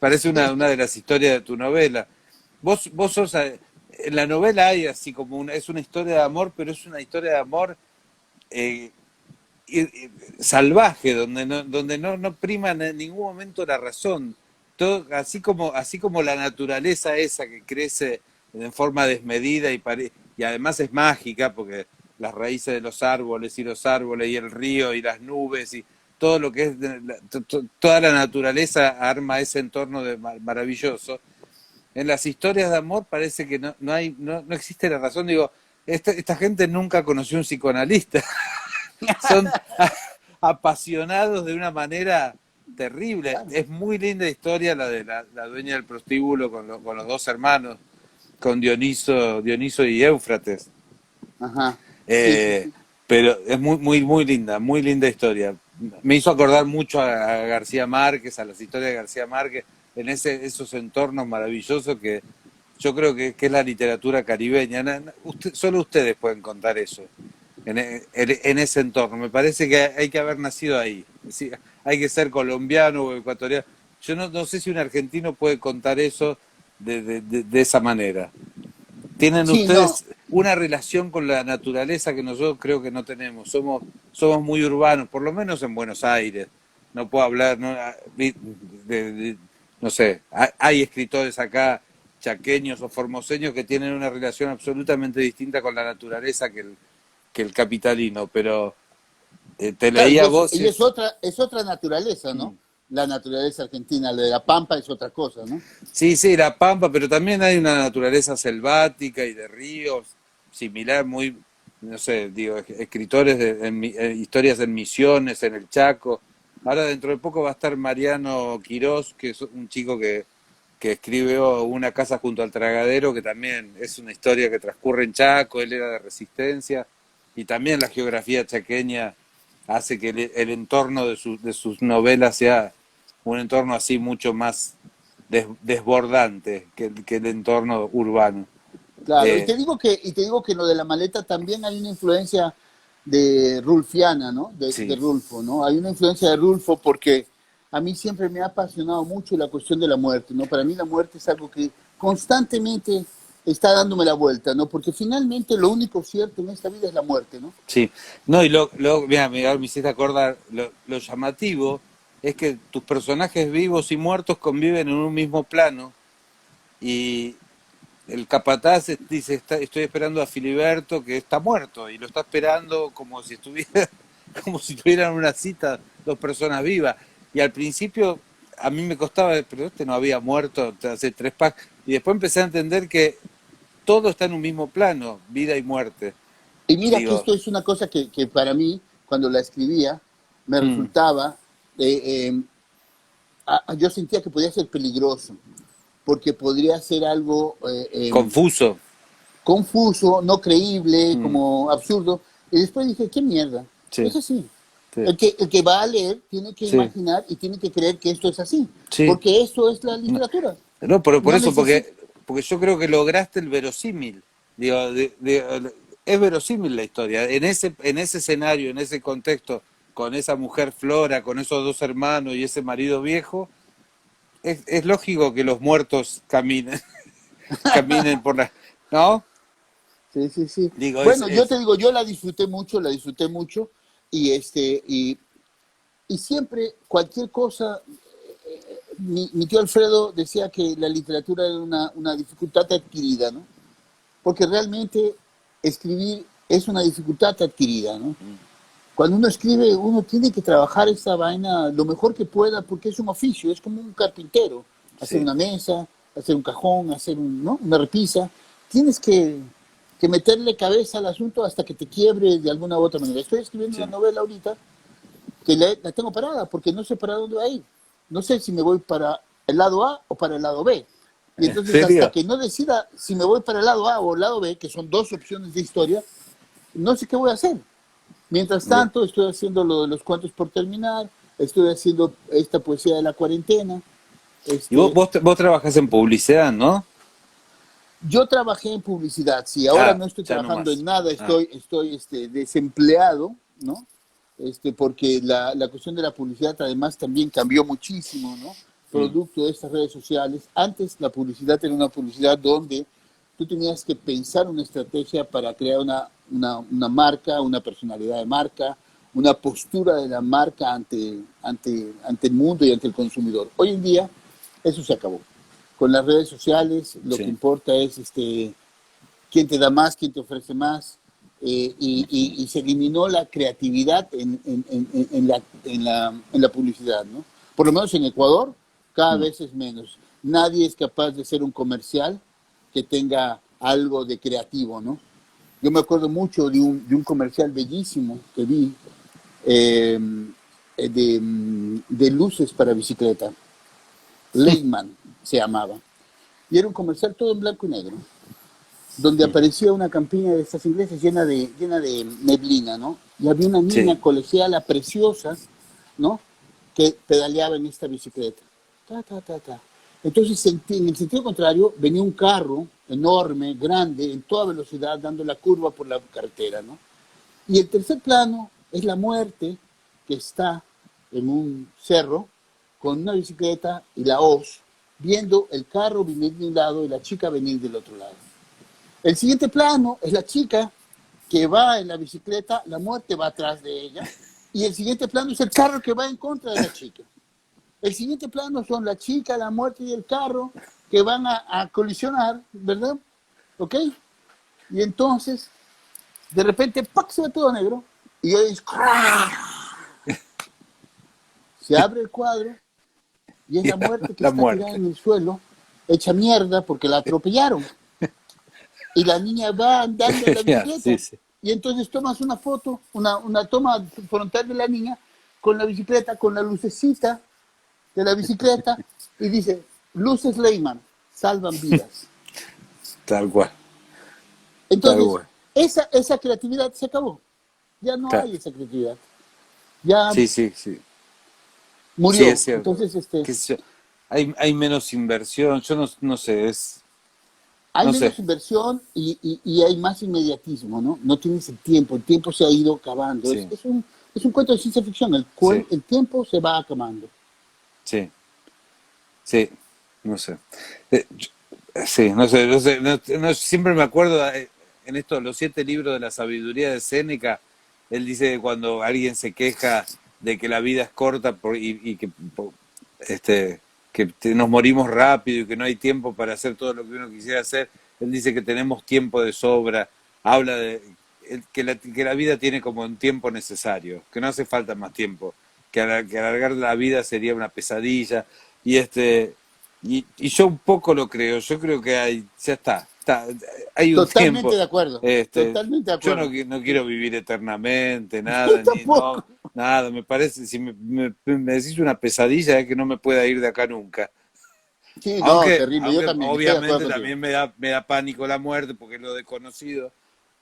Parece Sí. una de las historias de tu novela. Vos sos, en la novela hay así como es una historia de amor, pero es una historia de amor eh, salvaje, donde no prima en ningún momento la razón. Todo, así como la naturaleza esa que crece en forma desmedida y además es mágica, porque las raíces de los árboles y el río y las nubes y todo lo que es, toda la naturaleza arma ese entorno maravilloso. En las historias de amor parece que no existe la razón. Digo, esta gente nunca conoció un psicoanalista. Son apasionados de una manera terrible. Claro. Es muy linda historia la de la dueña del prostíbulo con los dos hermanos, con Dioniso y Éufrates. Ajá. Sí, sí, Eh, sí. pero es muy linda historia. Me hizo acordar mucho a García Márquez, a las historias de García Márquez, en esos entornos maravillosos que yo creo que es la literatura caribeña. Solo ustedes pueden contar eso en ese entorno. Me parece que hay que haber nacido ahí. Sí, hay que ser colombiano o ecuatoriano. Yo no sé si un argentino puede contar eso de esa manera. ¿Tienen Sí, no. ustedes una relación con la naturaleza que nosotros creo que no tenemos? Somos muy urbanos, por lo menos en Buenos Aires. No puedo hablar, no, no sé, hay escritores acá chaqueños o formoseños que tienen una relación absolutamente distinta con la naturaleza que el capitalino, pero te Claro, leía vos. y es otra naturaleza, ¿no? La naturaleza argentina, la de la pampa es otra cosa, ¿no? Sí, sí, la Pampa, pero también hay una naturaleza selvática y de ríos similar, muy, no sé, digo, escritores historias en Misiones, en el Chaco. Ahora dentro de poco va a estar Mariano Quirós, que es un chico que escribió Una casa junto al tragadero, que también es una historia que transcurre en Chaco, él era de Resistencia, y también la geografía chaqueña hace que el entorno de sus novelas sea un entorno así mucho más desbordante que el entorno urbano. Claro, Eh, y te digo que en lo de la maleta también hay una influencia de Rulfiana, ¿no? De sí, Rulfo, ¿no? Hay una influencia de Rulfo porque a mí siempre me ha apasionado mucho la cuestión de la muerte, ¿no? Para mí la muerte es algo que constantemente está dándome la vuelta, ¿no? Porque finalmente lo único cierto en esta vida es la muerte, ¿no? sí. No, y mira, me hiciste acordar, lo llamativo es que tus personajes vivos y muertos conviven en un mismo plano y el capataz dice, estoy esperando a Filiberto que está muerto y lo está esperando como si estuviera, como si tuvieran una cita dos personas vivas. Y al principio a mí me costaba, pero no había muerto hace 3 packs. Y después empecé a entender que todo está en un mismo plano, vida y muerte. Y mira que Digo, esto es una cosa que para mí, cuando la escribía, me mm, resultaba, yo sentía que podía ser peligroso, porque podría ser algo confuso. confuso, no creíble, Mm, como absurdo. Y después dije, qué mierda, sí, es así. sí, El que va a leer tiene que sí, imaginar y tiene que creer que esto es así, sí. porque eso es la No, literatura. no, por No eso, necesita... porque yo creo que lograste el verosímil. Digo, es verosímil la historia. En ese escenario, en ese contexto, con esa mujer Flora, con esos dos hermanos y ese marido viejo, es lógico que los muertos caminen, caminen por la... ¿No? Sí, sí, sí. Digo, Bueno, yo te es digo, yo la disfruté mucho y y siempre cualquier cosa, mi tío Alfredo decía que la literatura era una dificultad adquirida, ¿no? Porque realmente escribir es una dificultad adquirida, ¿no? Cuando uno escribe, uno tiene que trabajar esa vaina lo mejor que pueda porque es un oficio, es como un carpintero, hacer sí, una mesa, hacer un cajón, hacer ¿no? una repisa. Tienes que meterle cabeza al asunto hasta que te quiebre de alguna u otra manera. Estoy escribiendo una sí. novela ahorita que la tengo parada porque no sé para dónde va a ir. No sé si me voy para el lado A o para el lado B. Y ¿En entonces hasta serio? que no decida si me voy para el lado A o el lado B, que son dos opciones de historia, no sé qué voy a hacer. Mientras Bien. tanto, estoy haciendo lo de los cuentos por terminar, estoy haciendo esta poesía de la cuarentena. Y Este, vos trabajás en publicidad, ¿no? yo trabajé en publicidad, sí, ahora Ah, no estoy ya no trabajando en más. nada, Ah, estoy desempleado, ¿no? Porque la cuestión de la publicidad además también cambió muchísimo, ¿no? mm, Producto de estas redes sociales. Antes la publicidad era una publicidad donde tú tenías que pensar una estrategia para crear una marca, una personalidad de marca, una postura de la marca ante el mundo y ante el consumidor. Hoy en día eso se acabó. Con las redes sociales lo que sí. importa es quién te da más, quién te ofrece más, Ujú, y se eliminó la creatividad en la publicidad, ¿no? Por lo menos en Ecuador, cada mm, vez es menos. Nadie es capaz de hacer un comercial que tenga algo de creativo, ¿no? Yo me acuerdo mucho de un comercial bellísimo que vi eh, de luces para bicicleta. Leyman se llamaba. Y era un comercial todo en blanco y negro donde mm, aparecía una campiña de estas iglesias llena de neblina, ¿no? Y había una sí. niña colegiala preciosa, ¿no? Que pedaleaba en esta bicicleta. Ta, ta, ta, ta. Entonces, en el sentido contrario, venía un carro enorme, grande, en toda velocidad, dando la curva por la carretera, ¿no? Y el tercer plano es la muerte que está en un cerro con una bicicleta y la hoz, viendo el carro venir de un lado y la chica venir del otro lado. El siguiente plano es la chica que va en la bicicleta, la muerte va atrás de ella, y el siguiente plano es el carro que va en contra de la chica. El siguiente plano son la chica, la muerte y el carro que van a colisionar, ¿verdad? ¿Ok? Y entonces, de repente, ¡pac! Se ve todo negro, y oyes, se abre el cuadro, y es Y la muerte que la está tirada muerte. en el suelo, hecha mierda porque la atropellaron. Y la niña va andando en la Ya, sí, bicicleta. sí. Y entonces tomas una foto, una toma frontal de la niña con la bicicleta, con la lucecita de la bicicleta y dice, luces Leyman, salvan vidas. Tal cual, tal Entonces, cual. esa creatividad se acabó. Ya no Claro. hay esa creatividad. Ya Sí, sí, sí. Sí, es murió. cierto. Entonces, Qué sé yo. Hay menos inversión. Yo no, no sé, hay no sé. menos inversión y hay más inmediatismo, ¿no? No tienes el tiempo se ha ido acabando. Sí, Es un cuento de ciencia ficción, sí, el tiempo se va acabando. sí, sí, no sé. Sí, no sé, no sé, siempre me acuerdo en esto, los 7 libros de la sabiduría de Séneca, él dice que cuando alguien se queja de que la vida es corta y que este nos morimos rápido y que no hay tiempo para hacer todo lo que uno quisiera hacer, él dice que tenemos tiempo de sobra, habla de que la vida tiene como un tiempo necesario, que no hace falta más tiempo, que alargar la vida sería una pesadilla y y yo un poco lo creo, yo creo que hay, ya está. está, hay un Totalmente tiempo. de acuerdo, Este, totalmente de yo no, acuerdo. no quiero vivir eternamente, Yo nada, ni no, tampoco. nada. Me parece, si me decís una pesadilla, es que no me pueda ir de acá nunca. Sí, no, Aunque, terrible, yo aunque también estoy de acuerdo obviamente contigo. también me da pánico la muerte porque es lo desconocido,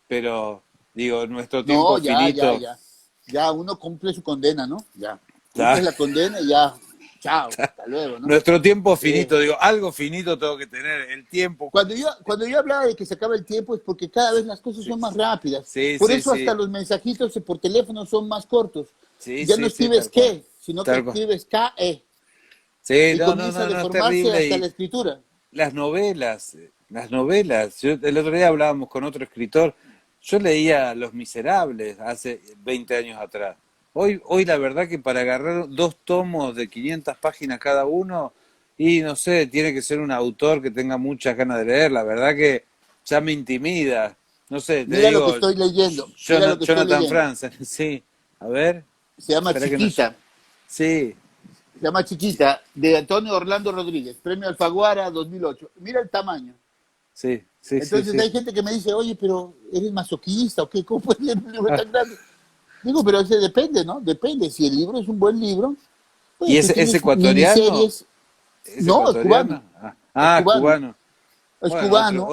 pero digo, nuestro tiempo No, ya, ya, finito, ya. Ya uno cumple su condena, ¿no? Ya. Cumple ¿tá? la condena y ya. Chao, hasta luego, ¿no? Nuestro tiempo Sí. finito, digo, algo finito tengo que tener, el tiempo. Cuando yo hablaba de que se acaba el tiempo es porque cada vez las cosas Sí, son más rápidas. sí, Por sí, eso hasta sí, los mensajitos por teléfono son más cortos. sí, Ya no sí, sí, escribes tal cual. qué, sino que Tal cual. escribes KE. Sí, Y no, no, comienza a no, no, es deformarse terrible. hasta Y la escritura. las novelas. El otro día hablábamos con otro escritor. Yo leía Los Miserables hace 20 años atrás. Hoy la verdad que para agarrar dos tomos de 500 páginas cada uno, y no sé, tiene que ser un autor que tenga muchas ganas de leer. La verdad que ya me intimida. No sé, te Mira lo que digo, estoy leyendo. Mira lo que estoy Jonathan leyendo. Franzen, sí. A ver, Se llama espera que no. Chiquita. Sí, Se llama Chiquita, de Antonio Orlando Rodríguez. Premio Alfaguara 2008. Mira el tamaño. sí, sí, sí, Entonces sí. hay gente que me dice, oye, pero eres masoquista o qué, ¿cómo puedes leer un libro tan grande? Digo, pero ese depende, ¿no? Depende. Si el libro es un buen libro, ¿Y pues tú es tienes ecuatoriano? miniseries. ¿Es No, es cubano, ecuatoriano? es Ah, cubano, cubano. es Bueno, cubano,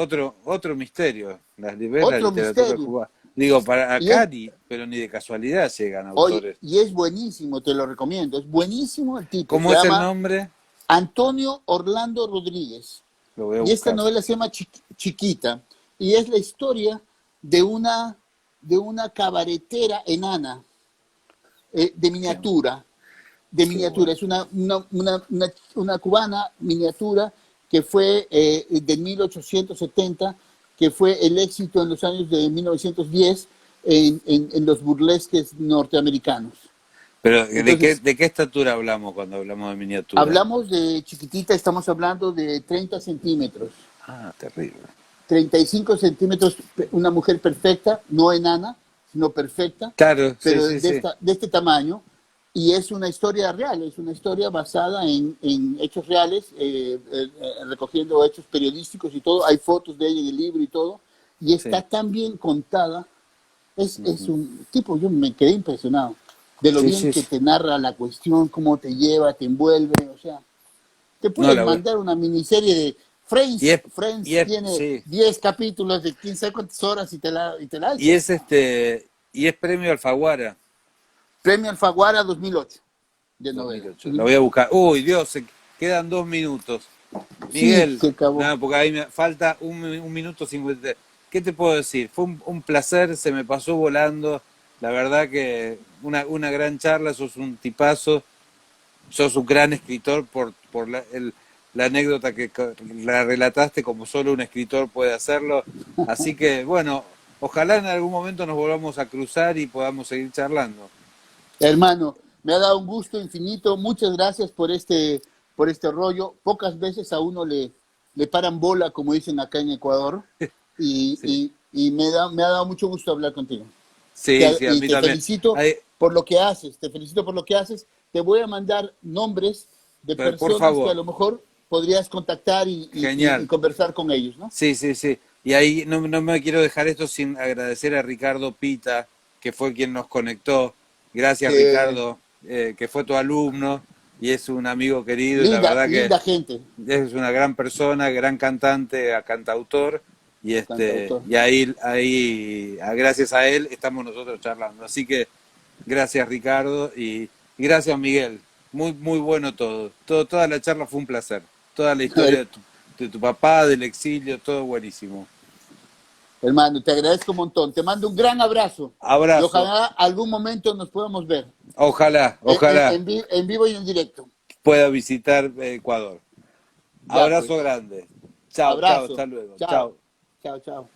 otro misterio. Ver la otro literatura misterio. cubana. Digo, para Y es, acá ni, pero ni de casualidad llegan oye, autores. y es buenísimo, te lo recomiendo. Es buenísimo el tipo. Se ¿Cómo es el llama nombre? Antonio Orlando Rodríguez. Lo voy a Y esta buscar. novela se llama Chiquita. Y es la historia de una cabaretera enana, de Qué, miniatura. De qué miniatura. bueno. Es una cubana miniatura que fue de 1870, que fue el éxito en los años de 1910 en los burlesques norteamericanos. Pero, Entonces, de qué estatura hablamos cuando hablamos de miniatura? hablamos de chiquitita, estamos hablando de 30 centímetros. Ah, terrible. 35 centímetros, una mujer perfecta, no enana, sino perfecta, Claro, sí, pero sí, sí. de este tamaño. Y es una historia real, es una historia basada en hechos reales, recogiendo hechos periodísticos y todo. Hay fotos de ella en el libro y todo. Y está Sí, tan bien contada. Es ujú. un tipo, yo me quedé impresionado de lo Sí, bien sí, que sí. te narra la cuestión, cómo te lleva, te envuelve. O sea, te No, puedes la voy. mandar una miniserie de Y Friends. es, y Friends es, tiene sí. 10 capítulos de quién sabe cuántas horas y te la Y echas. es y es premio Alfaguara. Premio Alfaguara 2008 de novela. 2008. La voy a buscar. Uy, Dios, se quedan 2 minutos. Sí, Miguel, se acabó. nada, porque ahí me falta un minuto 50. ¿Qué te puedo decir? Fue un placer, se me pasó volando. La verdad que una gran charla, sos un tipazo, sos un gran escritor por la anécdota que la relataste como solo un escritor puede hacerlo. Así que, bueno, ojalá en algún momento nos volvamos a cruzar y podamos seguir charlando. Hermano, me ha dado un gusto infinito. Muchas gracias por este rollo. Pocas veces a uno le paran bola, como dicen acá en Ecuador. Y, Sí, y, y me ha dado mucho gusto hablar contigo. sí, sí, a Y mí te también. felicito Ay, por lo que haces. Te felicito por lo que haces. Te voy a mandar nombres de por personas que a favor, lo mejor podrías contactar y genial. conversar con ellos, ¿no? Sí, sí, sí. Y ahí no me quiero dejar esto sin agradecer a Ricardo Pita, que fue quien nos conectó. Gracias, Que Ricardo, que fue tu alumno y es un amigo querido y la linda, verdad que linda gente, es una gran persona, gran cantante, cantautor cantautor. y gracias a él estamos nosotros charlando. Así que gracias, Ricardo, y gracias, Miguel. Muy, muy bueno todo. Toda la charla fue un placer. Toda la historia de tu papá, del exilio, todo buenísimo. Hermano, te agradezco un montón. Te mando un gran abrazo y Abrazo. ojalá algún momento nos podamos ver Ojalá, en, ojalá en vivo y en directo. pueda visitar Ecuador. Ya Abrazo pues, grande. Chao, chao, abrazo. hasta luego. Chao, Chao. chao, chao.